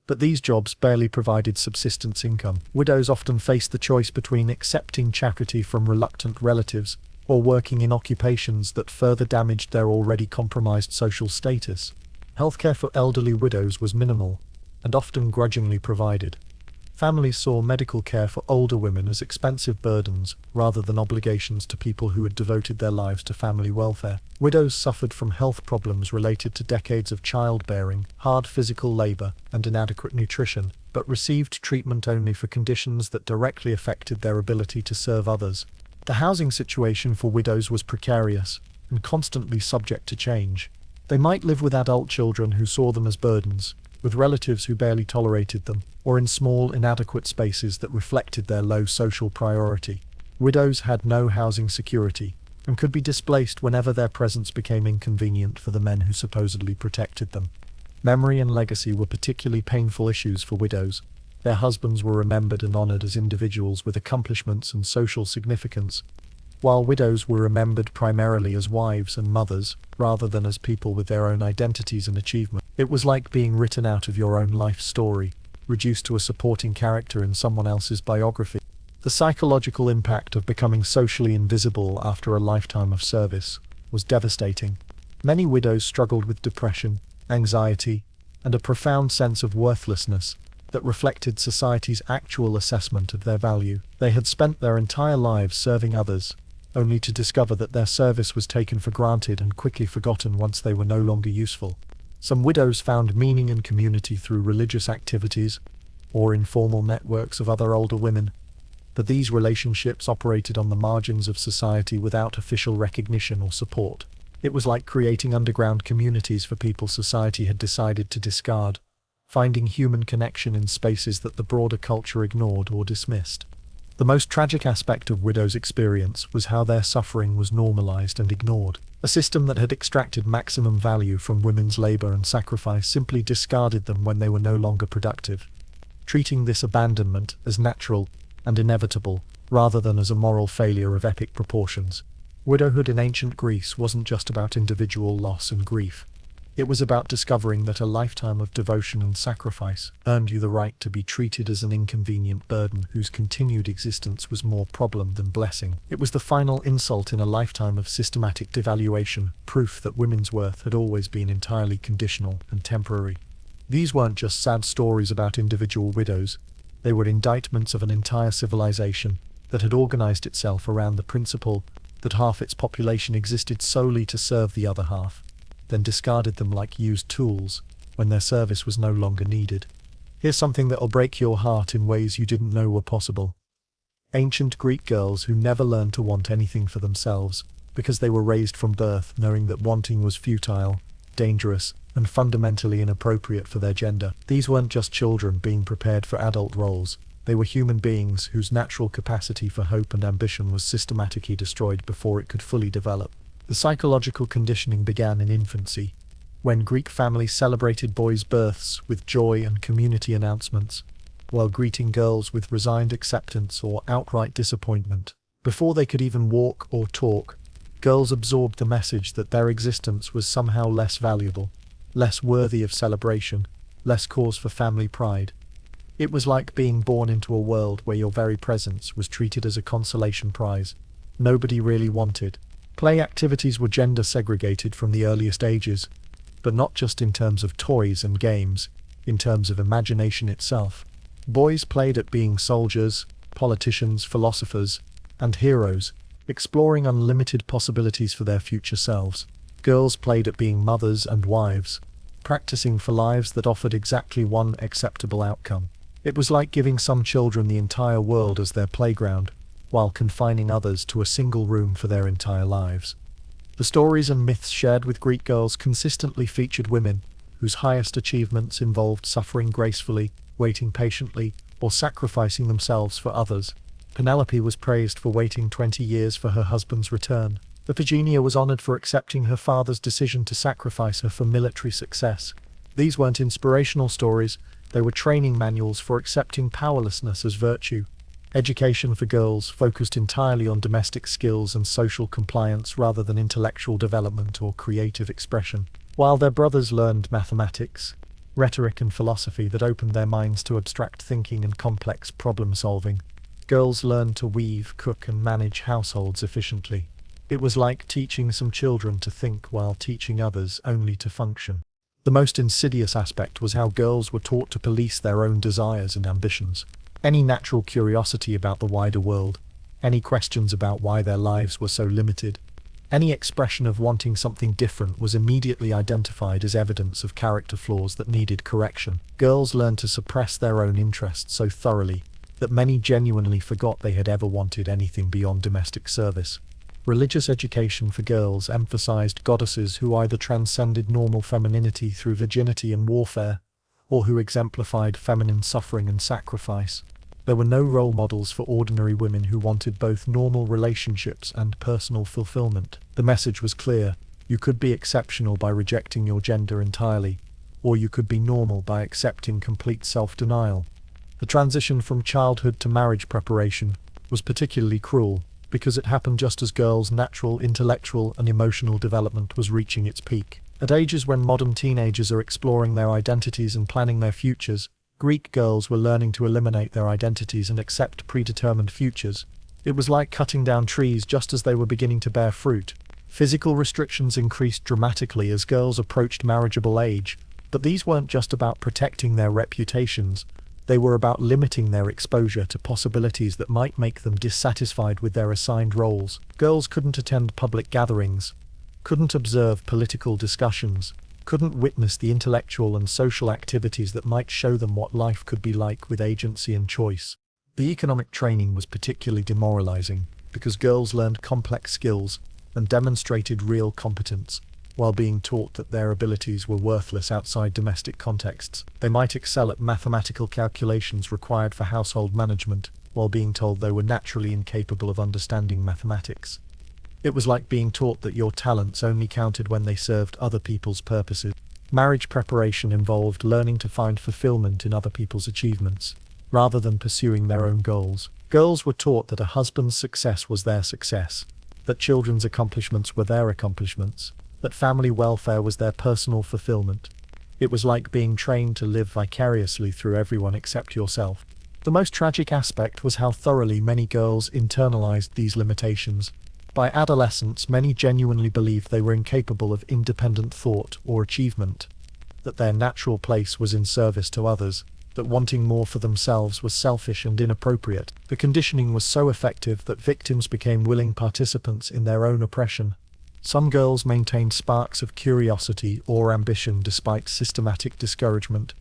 but these jobs barely provided subsistence income. Widows often faced the choice between accepting charity from reluctant relatives or working in occupations that further damaged their already compromised social status. Healthcare for elderly widows was minimal and often grudgingly provided. Families saw medical care for older women as expensive burdens rather than obligations to people who had devoted their lives to family welfare. Widows suffered from health problems related to decades of childbearing, hard physical labor, and inadequate nutrition, but received treatment only for conditions that directly affected their ability to serve others. The housing situation for widows was precarious and constantly subject to change. They might live with adult children who saw them as burdens, with relatives who barely tolerated them, or in small, inadequate spaces that reflected their low social priority. Widows had no housing security, and could be displaced whenever their presence became inconvenient for the men who supposedly protected them. Memory and legacy were particularly painful issues for widows. Their husbands were remembered and honored as individuals with accomplishments and social significance, while widows were remembered primarily as wives and mothers, rather than as people with their own identities and achievements. It was like being written out of your own life story, reduced to a supporting character in someone else's biography. The psychological impact of becoming socially invisible after a lifetime of service was devastating. Many widows struggled with depression, anxiety, and a profound sense of worthlessness that reflected society's actual assessment of their value. They had spent their entire lives serving others, only to discover that their service was taken for granted and quickly forgotten once they were no longer useful. Some widows found meaning and community through religious activities or informal networks of other older women, but these relationships operated on the margins of society without official recognition or support. It was like creating underground communities for people society had decided to discard, finding human connection in spaces that the broader culture ignored or dismissed. The most tragic aspect of widows' experience was how their suffering was normalized and ignored. A system that had extracted maximum value from women's labor and sacrifice simply discarded them when they were no longer productive, treating this abandonment as natural and inevitable, rather than as a moral failure of epic proportions. Widowhood in ancient Greece wasn't just about individual loss and grief. It was about discovering that a lifetime of devotion and sacrifice earned you the right to be treated as an inconvenient burden whose continued existence was more problem than blessing. It was the final insult in a lifetime of systematic devaluation, proof that women's worth had always been entirely conditional and temporary. These weren't just sad stories about individual widows. They were indictments of an entire civilization that had organized itself around the principle that half its population existed solely to serve the other half, then discarded them like used tools when their service was no longer needed. Here's something that'll break your heart in ways you didn't know were possible. Ancient Greek girls who never learned to want anything for themselves because they were raised from birth knowing that wanting was futile, dangerous, and fundamentally inappropriate for their gender. These weren't just children being prepared for adult roles. They were human beings whose natural capacity for hope and ambition was systematically destroyed before it could fully develop. The psychological conditioning began in infancy, when Greek families celebrated boys' births with joy and community announcements, while greeting girls with resigned acceptance or outright disappointment. Before they could even walk or talk, girls absorbed the message that their existence was somehow less valuable, less worthy of celebration, less cause for family pride. It was like being born into a world where your very presence was treated as a consolation prize nobody really wanted. Play activities were gender segregated from the earliest ages, but not just in terms of toys and games, in terms of imagination itself. Boys played at being soldiers, politicians, philosophers, and heroes, exploring unlimited possibilities for their future selves. Girls played at being mothers and wives, practicing for lives that offered exactly one acceptable outcome. It was like giving some children the entire world as their playground, while confining others to a single room for their entire lives. The stories and myths shared with Greek girls consistently featured women whose highest achievements involved suffering gracefully, waiting patiently, or sacrificing themselves for others. Penelope was praised for waiting 20 years for her husband's return. Iphigenia was honored for accepting her father's decision to sacrifice her for military success. These weren't inspirational stories, they were training manuals for accepting powerlessness as virtue. Education for girls focused entirely on domestic skills and social compliance rather than intellectual development or creative expression. While their brothers learned mathematics, rhetoric and philosophy that opened their minds to abstract thinking and complex problem-solving, girls learned to weave, cook and manage households efficiently. It was like teaching some children to think while teaching others only to function. The most insidious aspect was how girls were taught to police their own desires and ambitions. Any natural curiosity about the wider world, any questions about why their lives were so limited, any expression of wanting something different was immediately identified as evidence of character flaws that needed correction. Girls learned to suppress their own interests so thoroughly that many genuinely forgot they had ever wanted anything beyond domestic service. Religious education for girls emphasized goddesses who either transcended normal femininity through virginity and warfare, or who exemplified feminine suffering and sacrifice. There were no role models for ordinary women who wanted both normal relationships and personal fulfillment. The message was clear: you could be exceptional by rejecting your gender entirely, or you could be normal by accepting complete self-denial. The transition from childhood to marriage preparation was particularly cruel, because it happened just as girls' natural intellectual and emotional development was reaching its peak. At ages when modern teenagers are exploring their identities and planning their futures, Greek girls were learning to eliminate their identities and accept predetermined futures. It was like cutting down trees just as they were beginning to bear fruit. Physical restrictions increased dramatically as girls approached marriageable age, but these weren't just about protecting their reputations. They were about limiting their exposure to possibilities that might make them dissatisfied with their assigned roles. Girls couldn't attend public gatherings, couldn't observe political discussions, couldn't witness the intellectual and social activities that might show them what life could be like with agency and choice. The economic training was particularly demoralizing, because girls learned complex skills and demonstrated real competence, while being taught that their abilities were worthless outside domestic contexts. They might excel at mathematical calculations required for household management, while being told they were naturally incapable of understanding mathematics. It was like being taught that your talents only counted when they served other people's purposes. Marriage preparation involved learning to find fulfillment in other people's achievements, rather than pursuing their own goals. Girls were taught that a husband's success was their success, that children's accomplishments were their accomplishments, that family welfare was their personal fulfillment. It was like being trained to live vicariously through everyone except yourself. The most tragic aspect was how thoroughly many girls internalized these limitations. By adolescence, many genuinely believed they were incapable of independent thought or achievement, that their natural place was in service to others, that wanting more for themselves was selfish and inappropriate. The conditioning was so effective that victims became willing participants in their own oppression. Some girls maintained sparks of curiosity or ambition despite systematic discouragement,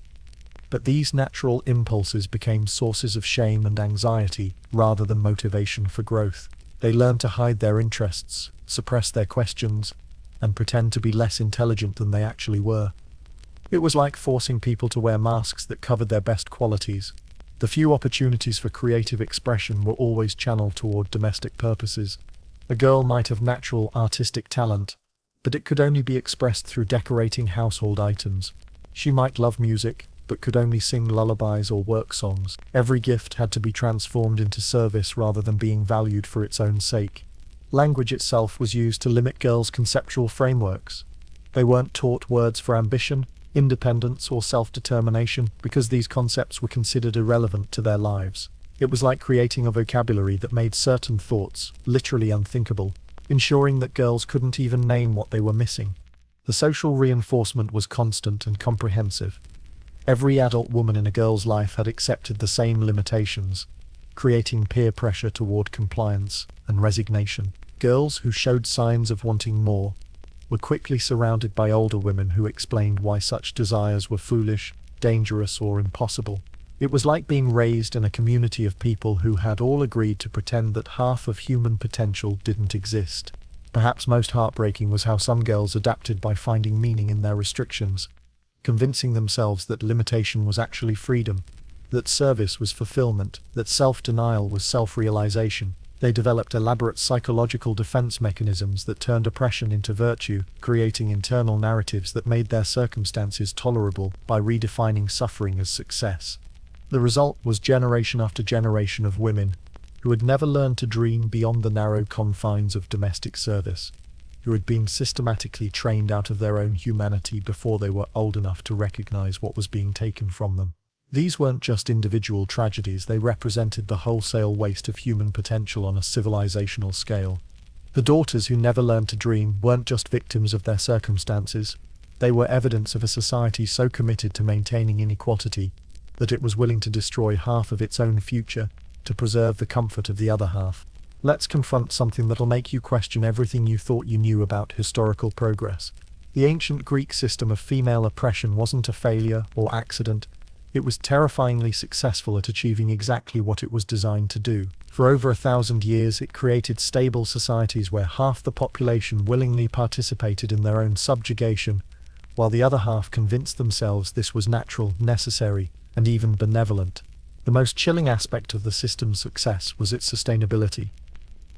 but these natural impulses became sources of shame and anxiety rather than motivation for growth. They learned to hide their interests, suppress their questions, and pretend to be less intelligent than they actually were. It was like forcing people to wear masks that covered their best qualities. The few opportunities for creative expression were always channeled toward domestic purposes. A girl might have natural artistic talent, but it could only be expressed through decorating household items. She might love music, but could only sing lullabies or work songs. Every gift had to be transformed into service rather than being valued for its own sake. Language itself was used to limit girls' conceptual frameworks. They weren't taught words for ambition, independence, or self-determination because these concepts were considered irrelevant to their lives. It was like creating a vocabulary that made certain thoughts literally unthinkable, ensuring that girls couldn't even name what they were missing. The social reinforcement was constant and comprehensive. Every adult woman in a girl's life had accepted the same limitations, creating peer pressure toward compliance and resignation. Girls who showed signs of wanting more were quickly surrounded by older women who explained why such desires were foolish, dangerous, or impossible. It was like being raised in a community of people who had all agreed to pretend that half of human potential didn't exist. Perhaps most heartbreaking was how some girls adapted by finding meaning in their restrictions, convincing themselves that limitation was actually freedom, that service was fulfillment, that self-denial was self-realization. They developed elaborate psychological defense mechanisms that turned oppression into virtue, creating internal narratives that made their circumstances tolerable by redefining suffering as success. The result was generation after generation of women who had never learned to dream beyond the narrow confines of domestic service, who had been systematically trained out of their own humanity before they were old enough to recognize what was being taken from them. These weren't just individual tragedies, they represented the wholesale waste of human potential on a civilizational scale. The daughters who never learned to dream weren't just victims of their circumstances, they were evidence of a society so committed to maintaining inequality that it was willing to destroy half of its own future to preserve the comfort of the other half. Let's confront something that'll make you question everything you thought you knew about historical progress. The ancient Greek system of female oppression wasn't a failure or accident. It was terrifyingly successful at achieving exactly what it was designed to do. For over 1,000 years, it created stable societies where half the population willingly participated in their own subjugation, while the other half convinced themselves this was natural, necessary, and even benevolent. The most chilling aspect of the system's success was its sustainability.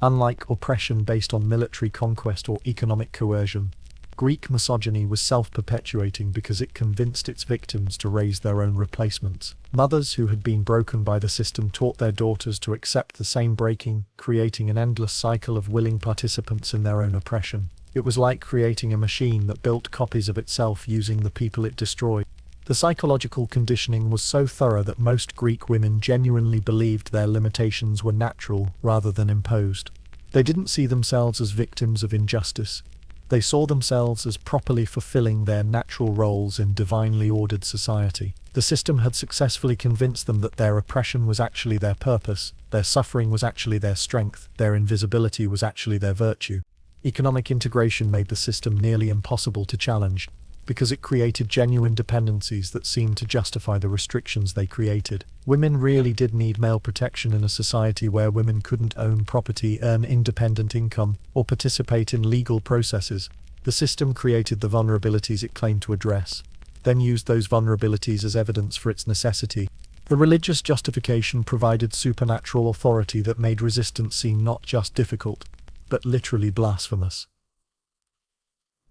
Unlike oppression based on military conquest or economic coercion, Greek misogyny was self-perpetuating because it convinced its victims to raise their own replacements. Mothers who had been broken by the system taught their daughters to accept the same breaking, creating an endless cycle of willing participants in their own oppression. It was like creating a machine that built copies of itself using the people it destroyed. The psychological conditioning was so thorough that most Greek women genuinely believed their limitations were natural rather than imposed. They didn't see themselves as victims of injustice. They saw themselves as properly fulfilling their natural roles in divinely ordered society. The system had successfully convinced them that their oppression was actually their purpose, their suffering was actually their strength, their invisibility was actually their virtue. Economic integration made the system nearly impossible to challenge, because it created genuine dependencies that seemed to justify the restrictions they created. Women really did need male protection in a society where women couldn't own property, earn independent income, or participate in legal processes. The system created the vulnerabilities it claimed to address, then used those vulnerabilities as evidence for its necessity. The religious justification provided supernatural authority that made resistance seem not just difficult, but literally blasphemous.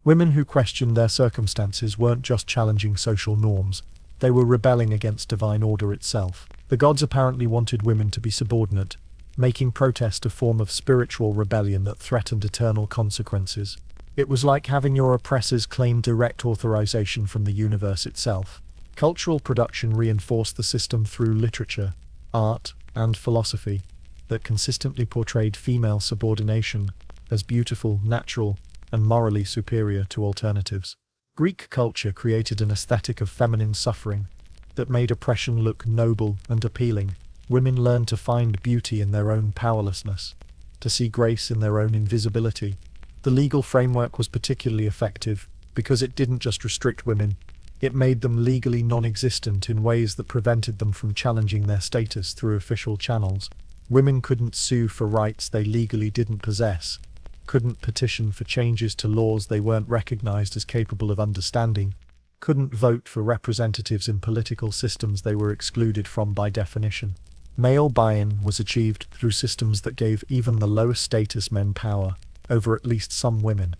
Women who questioned their circumstances weren't just challenging social norms, they were rebelling against divine order itself. The gods apparently wanted women to be subordinate, making protest a form of spiritual rebellion that threatened eternal consequences. It was like having your oppressors claim direct authorization from the universe itself. Cultural production reinforced the system through literature, art, and philosophy that consistently portrayed female subordination as beautiful, natural, and morally superior to alternatives. Greek culture created an aesthetic of feminine suffering that made oppression look noble and appealing. Women learned to find beauty in their own powerlessness, to see grace in their own invisibility. The legal framework was particularly effective because it didn't just restrict women, it made them legally non-existent in ways that prevented them from challenging their status through official channels. Women couldn't sue for rights they legally didn't possess, couldn't petition for changes to laws they weren't recognized as capable of understanding, couldn't vote for representatives in political systems they were excluded from by definition. Male buy-in was achieved through systems that gave even the lowest status men power over at least some women,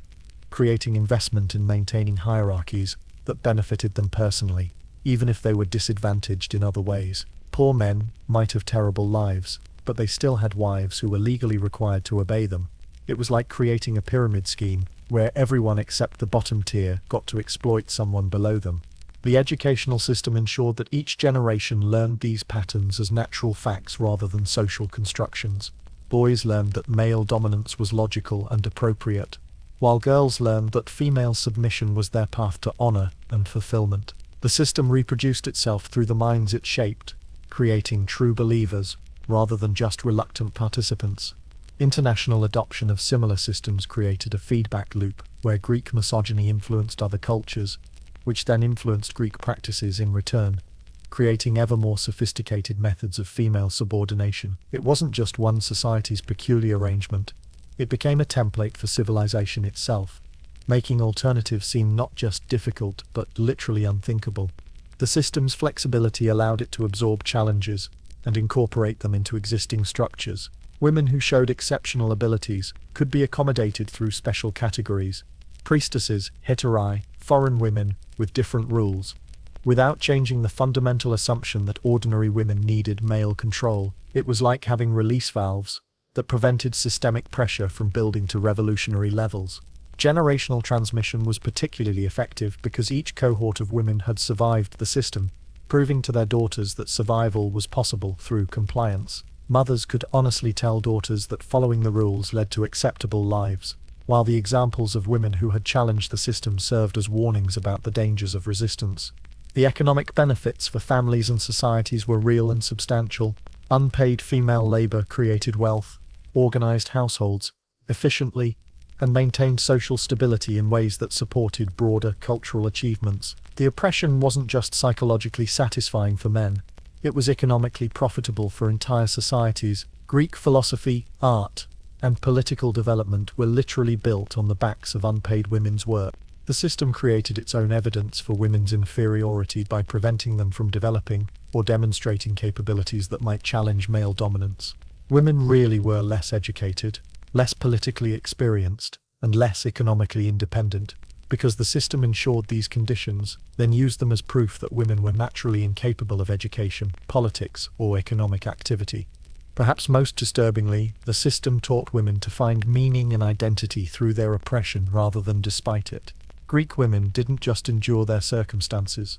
creating investment in maintaining hierarchies that benefited them personally. even if they were disadvantaged in other ways. Poor men might have terrible lives, but they still had wives who were legally required to obey them. It was like creating a pyramid scheme, where everyone except the bottom tier got to exploit someone below them. The educational system ensured that each generation learned these patterns as natural facts rather than social constructions. Boys learned that male dominance was logical and appropriate, while girls learned that female submission was their path to honor and fulfillment. The system reproduced itself through the minds it shaped, creating true believers rather than just reluctant participants. International adoption of similar systems created a feedback loop where Greek misogyny influenced other cultures, which then influenced Greek practices in return, creating ever more sophisticated methods of female subordination. It wasn't just one society's peculiar arrangement, it became a template for civilization itself, making alternatives seem not just difficult but literally unthinkable. The system's flexibility allowed it to absorb challenges and incorporate them into existing structures. Women who showed exceptional abilities could be accommodated through special categories: priestesses, heterae, foreign women, with different rules. Without changing the fundamental assumption that ordinary women needed male control, it was like having release valves that prevented systemic pressure from building to revolutionary levels. Generational transmission was particularly effective because each cohort of women had survived the system, proving to their daughters that survival was possible through compliance. Mothers could honestly tell daughters that following the rules led to acceptable lives, while the examples of women who had challenged the system served as warnings about the dangers of resistance. The economic benefits for families and societies were real and substantial. Unpaid female labor created wealth, organized households efficiently, and maintained social stability in ways that supported broader cultural achievements. The oppression wasn't just psychologically satisfying for men, it was economically profitable for entire societies. Greek philosophy, art, and political development were literally built on the backs of unpaid women's work. The system created its own evidence for women's inferiority by preventing them from developing or demonstrating capabilities that might challenge male dominance. Women really were less educated, less politically experienced, and less economically independent, because the system ensured these conditions, then used them as proof that women were naturally incapable of education, politics, or economic activity. Perhaps most disturbingly, the system taught women to find meaning and identity through their oppression rather than despite it. Greek women didn't just endure their circumstances.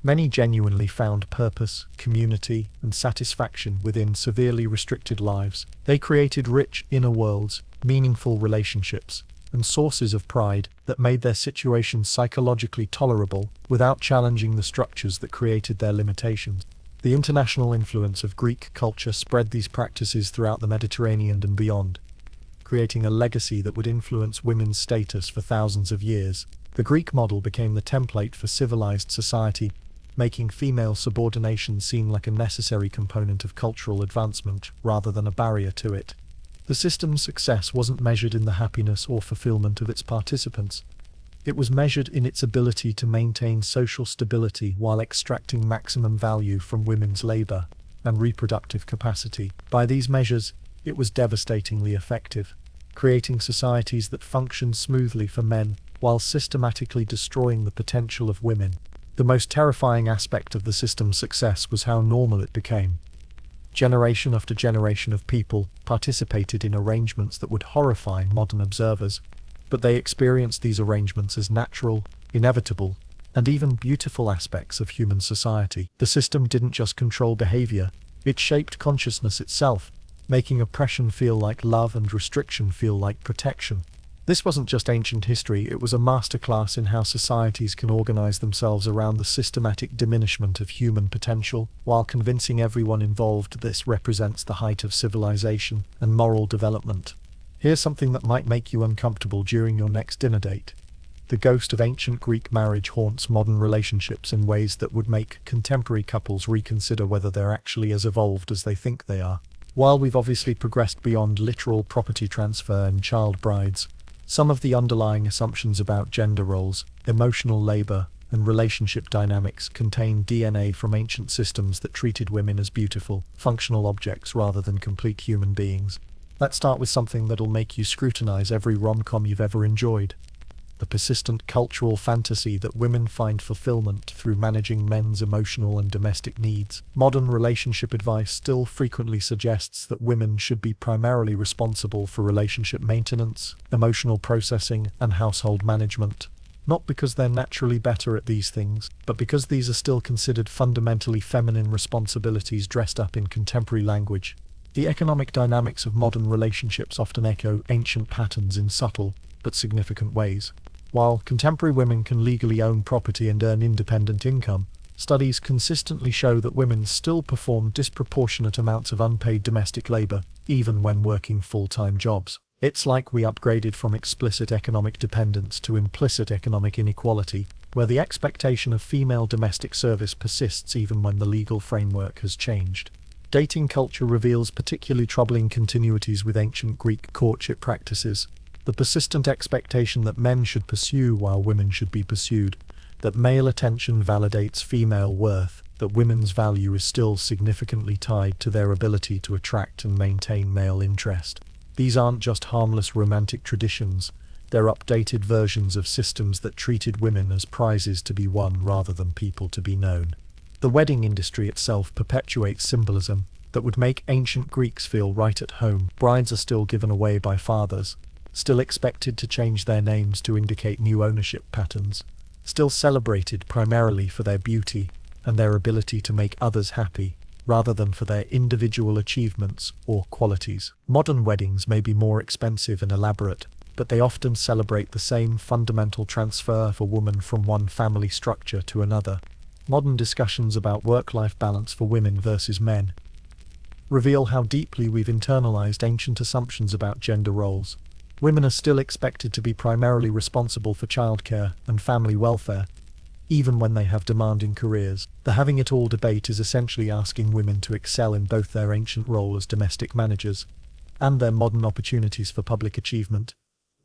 Many genuinely found purpose, community, and satisfaction within severely restricted lives. They created rich inner worlds, meaningful relationships, and sources of pride that made their situation psychologically tolerable without challenging the structures that created their limitations. The international influence of Greek culture spread these practices throughout the Mediterranean and beyond, creating a legacy that would influence women's status for thousands of years. The Greek model became the template for civilized society, making female subordination seem like a necessary component of cultural advancement rather than a barrier to it. The system's success wasn't measured in the happiness or fulfillment of its participants. It was measured in its ability to maintain social stability while extracting maximum value from women's labor and reproductive capacity. By these measures, it was devastatingly effective, creating societies that functioned smoothly for men while systematically destroying the potential of women. The most terrifying aspect of the system's success was how normal it became. Generation after generation of people participated in arrangements that would horrify modern observers, but they experienced these arrangements as natural, inevitable, and even beautiful aspects of human society. The system didn't just control behavior, it shaped consciousness itself, making oppression feel like love and restriction feel like protection. This wasn't just ancient history, it was a masterclass in how societies can organize themselves around the systematic diminishment of human potential, while convincing everyone involved this represents the height of civilization and moral development. Here's something that might make you uncomfortable during your next dinner date. The ghost of ancient Greek marriage haunts modern relationships in ways that would make contemporary couples reconsider whether they're actually as evolved as they think they are. While we've obviously progressed beyond literal property transfer and child brides, some of the underlying assumptions about gender roles, emotional labor, and relationship dynamics contain DNA from ancient systems that treated women as beautiful, functional objects rather than complete human beings. Let's start with something that'll make you scrutinize every rom-com you've ever enjoyed. the persistent cultural fantasy that women find fulfillment through managing men's emotional and domestic needs. Modern relationship advice still frequently suggests that women should be primarily responsible for relationship maintenance, emotional processing, and household management. Not because they're naturally better at these things, but because these are still considered fundamentally feminine responsibilities dressed up in contemporary language. The economic dynamics of modern relationships often echo ancient patterns in subtle but significant ways. While contemporary women can legally own property and earn independent income, studies consistently show that women still perform disproportionate amounts of unpaid domestic labor, even when working full-time jobs. It's like we upgraded from explicit economic dependence to implicit economic inequality, where the expectation of female domestic service persists even when the legal framework has changed. Dating culture reveals particularly troubling continuities with ancient Greek courtship practices. The persistent expectation that men should pursue while women should be pursued, that male attention validates female worth, that women's value is still significantly tied to their ability to attract and maintain male interest. These aren't just harmless romantic traditions, they're updated versions of systems that treated women as prizes to be won rather than people to be known. The wedding industry itself perpetuates symbolism that would make ancient Greeks feel right at home. Brides are still given away by fathers, still expected to change their names to indicate new ownership patterns, still celebrated primarily for their beauty and their ability to make others happy, rather than for their individual achievements or qualities. Modern weddings may be more expensive and elaborate, but they often celebrate the same fundamental transfer of a woman from one family structure to another. Modern discussions about work-life balance for women versus men reveal how deeply we've internalized ancient assumptions about gender roles. Women are still expected to be primarily responsible for childcare and family welfare, even when they have demanding careers. The having it all debate is essentially asking women to excel in both their ancient role as domestic managers and their modern opportunities for public achievement,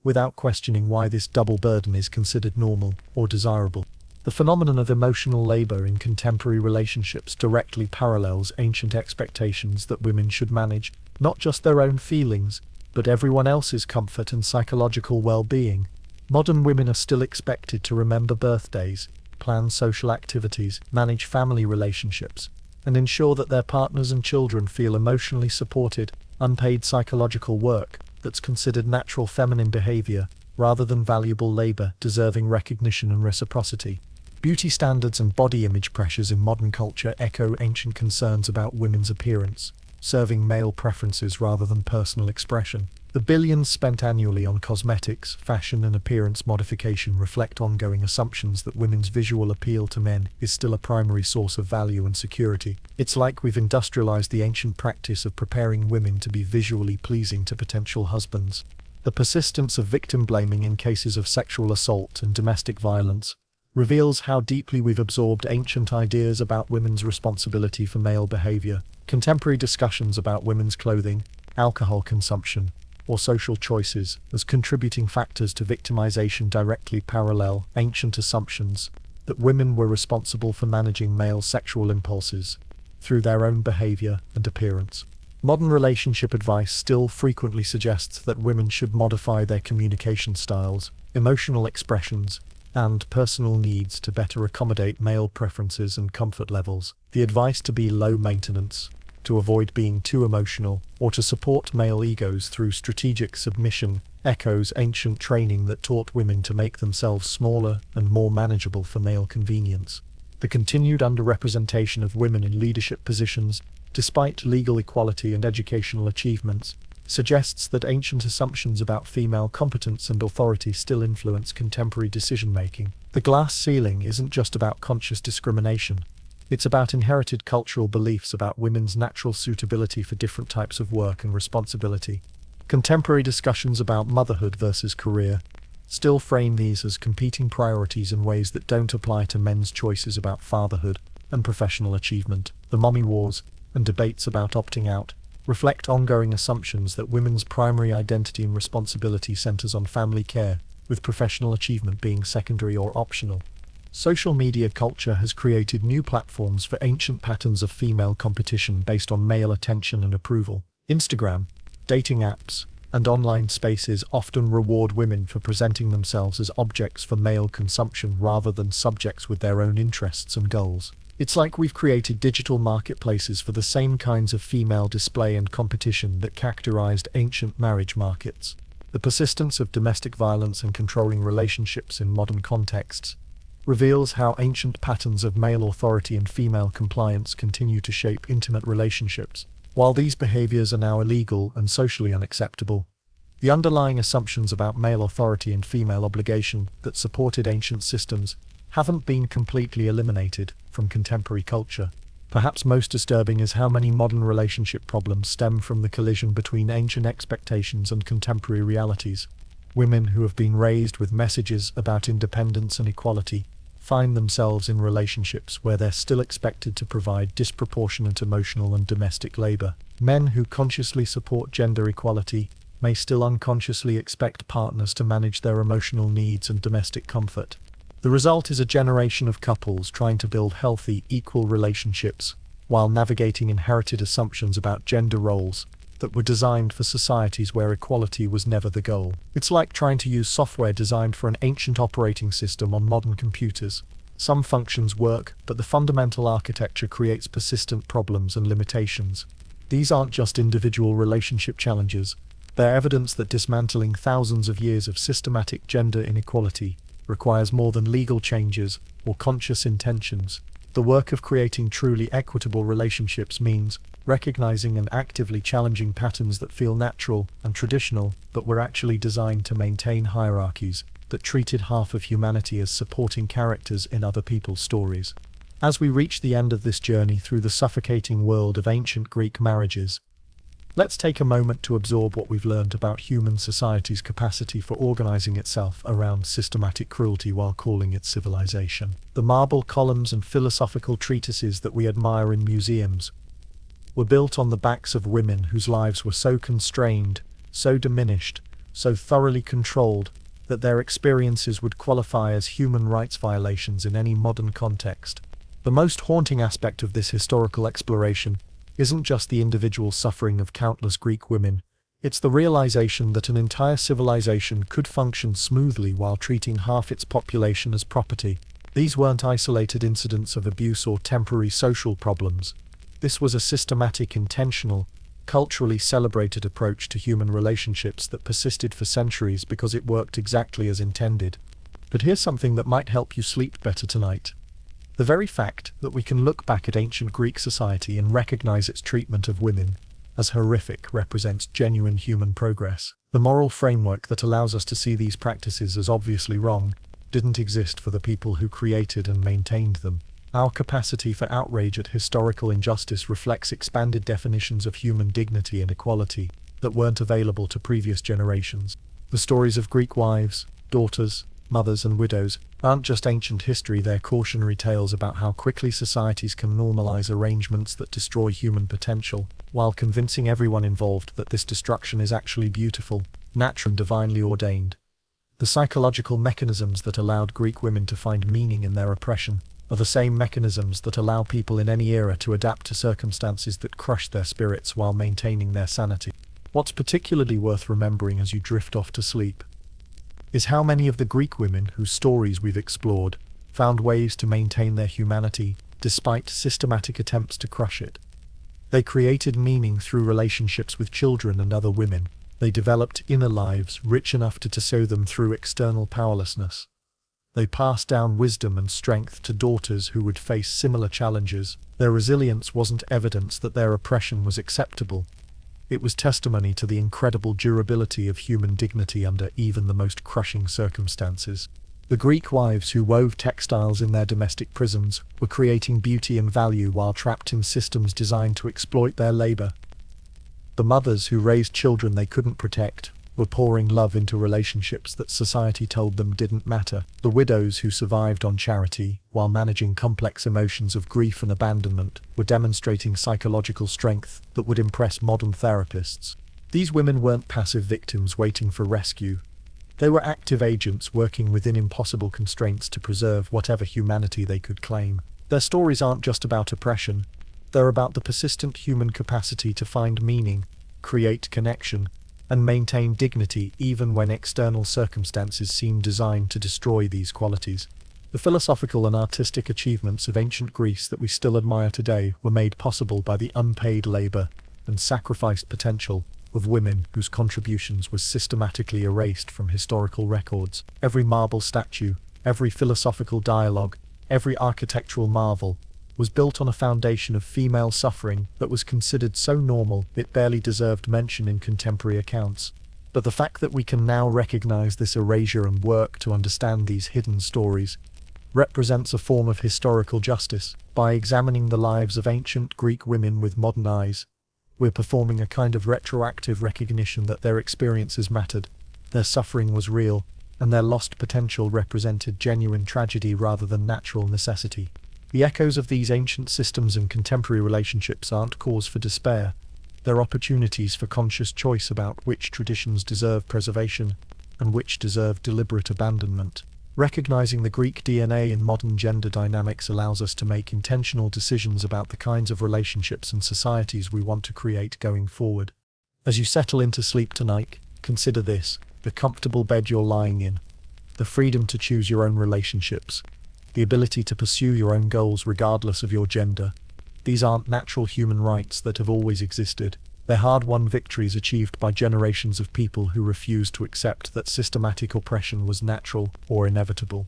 without questioning why this double burden is considered normal or desirable. The phenomenon of emotional labor in contemporary relationships directly parallels ancient expectations that women should manage not just their own feelings, but everyone else's comfort and psychological well-being. Modern women are still expected to remember birthdays, plan social activities, manage family relationships, and ensure that their partners and children feel emotionally supported. Unpaid psychological work that's considered natural feminine behavior rather than valuable labor deserving recognition and reciprocity. Beauty standards and body image pressures in modern culture echo ancient concerns about women's appearance, serving male preferences rather than personal expression. The billions spent annually on cosmetics, fashion, and appearance modification reflect ongoing assumptions that women's visual appeal to men is still a primary source of value and security. It's like we've industrialized the ancient practice of preparing women to be visually pleasing to potential husbands. The persistence of victim blaming in cases of sexual assault and domestic violence reveals how deeply we've absorbed ancient ideas about women's responsibility for male behavior. Contemporary discussions about women's clothing, alcohol consumption, or social choices as contributing factors to victimization directly parallel ancient assumptions that women were responsible for managing male sexual impulses through their own behavior and appearance. Modern relationship advice still frequently suggests that women should modify their communication styles, emotional expressions, and personal needs to better accommodate male preferences and comfort levels. The advice to be low maintenance, to avoid being too emotional, or to support male egos through strategic submission echoes ancient training that taught women to make themselves smaller and more manageable for male convenience. The continued underrepresentation of women in leadership positions, despite legal equality and educational achievements, suggests that ancient assumptions about female competence and authority still influence contemporary decision-making. The glass ceiling isn't just about conscious discrimination. It's about inherited cultural beliefs about women's natural suitability for different types of work and responsibility. Contemporary discussions about motherhood versus career still frame these as competing priorities in ways that don't apply to men's choices about fatherhood and professional achievement. The mommy wars and debates about opting out reflect ongoing assumptions that women's primary identity and responsibility centers on family care, with professional achievement being secondary or optional. Social media culture has created new platforms for ancient patterns of female competition based on male attention and approval. Instagram, dating apps, and online spaces often reward women for presenting themselves as objects for male consumption rather than subjects with their own interests and goals. It's like we've created digital marketplaces for the same kinds of female display and competition that characterized ancient marriage markets. The persistence of domestic violence and controlling relationships in modern contexts reveals how ancient patterns of male authority and female compliance continue to shape intimate relationships. While these behaviors are now illegal and socially unacceptable, the underlying assumptions about male authority and female obligation that supported ancient systems haven't been completely eliminated from contemporary culture. Perhaps most disturbing is how many modern relationship problems stem from the collision between ancient expectations and contemporary realities. Women who have been raised with messages about independence and equality find themselves in relationships where they're still expected to provide disproportionate emotional and domestic labor. Men who consciously support gender equality may still unconsciously expect partners to manage their emotional needs and domestic comfort. The result is a generation of couples trying to build healthy, equal relationships while navigating inherited assumptions about gender roles that were designed for societies where equality was never the goal. It's like trying to use software designed for an ancient operating system on modern computers. Some functions work, but the fundamental architecture creates persistent problems and limitations. These aren't just individual relationship challenges, they're evidence that dismantling thousands of years of systematic gender inequality requires more than legal changes or conscious intentions. The work of creating truly equitable relationships means recognizing and actively challenging patterns that feel natural and traditional but were actually designed to maintain hierarchies that treated half of humanity as supporting characters in other people's stories. As we reach the end of this journey through the suffocating world of ancient Greek marriages, let's take a moment to absorb what we've learned about human society's capacity for organizing itself around systematic cruelty while calling it civilization. The marble columns and philosophical treatises that we admire in museums were built on the backs of women whose lives were so constrained, so diminished, so thoroughly controlled that their experiences would qualify as human rights violations in any modern context. The most haunting aspect of this historical exploration isn't just the individual suffering of countless Greek women, it's the realization that an entire civilization could function smoothly while treating half its population as property. These weren't isolated incidents of abuse or temporary social problems. This was a systematic, intentional, culturally celebrated approach to human relationships that persisted for centuries because it worked exactly as intended. But here's something that might help you sleep better tonight. The very fact that we can look back at ancient Greek society and recognize its treatment of women as horrific represents genuine human progress. The moral framework that allows us to see these practices as obviously wrong didn't exist for the people who created and maintained them. Our capacity for outrage at historical injustice reflects expanded definitions of human dignity and equality that weren't available to previous generations. The stories of Greek wives, daughters, mothers and widows aren't just ancient history, they're cautionary tales about how quickly societies can normalize arrangements that destroy human potential, while convincing everyone involved that this destruction is actually beautiful, natural and divinely ordained. The psychological mechanisms that allowed Greek women to find meaning in their oppression are the same mechanisms that allow people in any era to adapt to circumstances that crush their spirits while maintaining their sanity. What's particularly worth remembering as you drift off to sleep is how many of the Greek women whose stories we've explored found ways to maintain their humanity despite systematic attempts to crush it. They created meaning through relationships with children and other women. They developed inner lives rich enough to show them through external powerlessness. They passed down wisdom and strength to daughters who would face similar challenges. Their resilience wasn't evidence that their oppression was acceptable. It was testimony to the incredible durability of human dignity under even the most crushing circumstances. The Greek wives who wove textiles in their domestic prisons were creating beauty and value while trapped in systems designed to exploit their labor. The mothers who raised children they couldn't protect were pouring love into relationships that society told them didn't matter. The widows who survived on charity, while managing complex emotions of grief and abandonment, were demonstrating psychological strength that would impress modern therapists. These women weren't passive victims waiting for rescue. They were active agents working within impossible constraints to preserve whatever humanity they could claim. Their stories aren't just about oppression, they're about the persistent human capacity to find meaning, create connection, and maintain dignity even when external circumstances seem designed to destroy these qualities. The philosophical and artistic achievements of ancient Greece that we still admire today were made possible by the unpaid labor and sacrificed potential of women whose contributions were systematically erased from historical records. Every marble statue, every philosophical dialogue, every architectural marvel was built on a foundation of female suffering that was considered so normal it barely deserved mention in contemporary accounts. But the fact that we can now recognize this erasure and work to understand these hidden stories represents a form of historical justice. By examining the lives of ancient Greek women with modern eyes, we're performing a kind of retroactive recognition that their experiences mattered, their suffering was real, and their lost potential represented genuine tragedy rather than natural necessity. The echoes of these ancient systems and contemporary relationships aren't cause for despair. They're opportunities for conscious choice about which traditions deserve preservation and which deserve deliberate abandonment. Recognizing the Greek DNA in modern gender dynamics allows us to make intentional decisions about the kinds of relationships and societies we want to create going forward. As you settle into sleep tonight, consider this: the comfortable bed you're lying in, the freedom to choose your own relationships, the ability to pursue your own goals regardless of your gender. These aren't natural human rights that have always existed. They're hard-won victories achieved by generations of people who refused to accept that systematic oppression was natural or inevitable.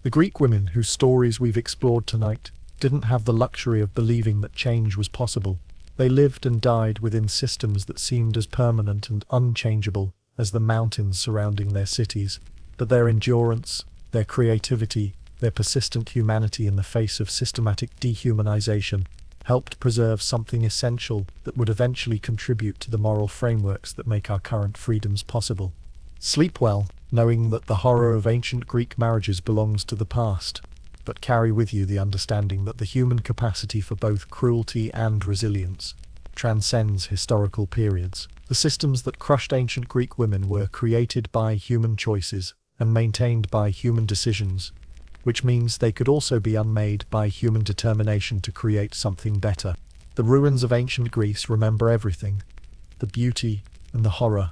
The Greek women whose stories we've explored tonight didn't have the luxury of believing that change was possible. They lived and died within systems that seemed as permanent and unchangeable as the mountains surrounding their cities. But their endurance, their creativity, their persistent humanity in the face of systematic dehumanization helped preserve something essential that would eventually contribute to the moral frameworks that make our current freedoms possible. Sleep well, knowing that the horror of ancient Greek marriages belongs to the past, but carry with you the understanding that the human capacity for both cruelty and resilience transcends historical periods. The systems that crushed ancient Greek women were created by human choices and maintained by human decisions, which means they could also be unmade by human determination to create something better. The ruins of ancient Greece remember everything: the beauty and the horror,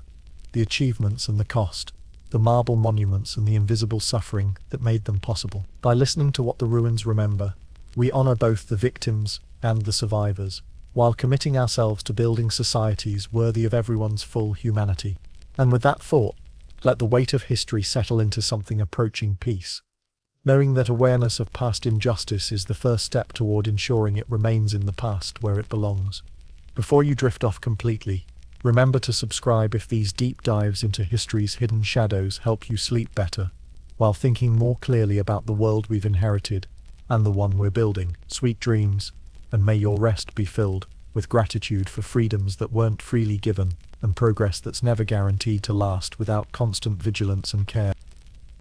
the achievements and the cost, the marble monuments and the invisible suffering that made them possible. By listening to what the ruins remember, we honor both the victims and the survivors, while committing ourselves to building societies worthy of everyone's full humanity. And with that thought, let the weight of history settle into something approaching peace, knowing that awareness of past injustice is the first step toward ensuring it remains in the past where it belongs. Before you drift off completely, remember to subscribe if these deep dives into history's hidden shadows help you sleep better, while thinking more clearly about the world we've inherited and the one we're building. Sweet dreams, and may your rest be filled with gratitude for freedoms that weren't freely given and progress that's never guaranteed to last without constant vigilance and care.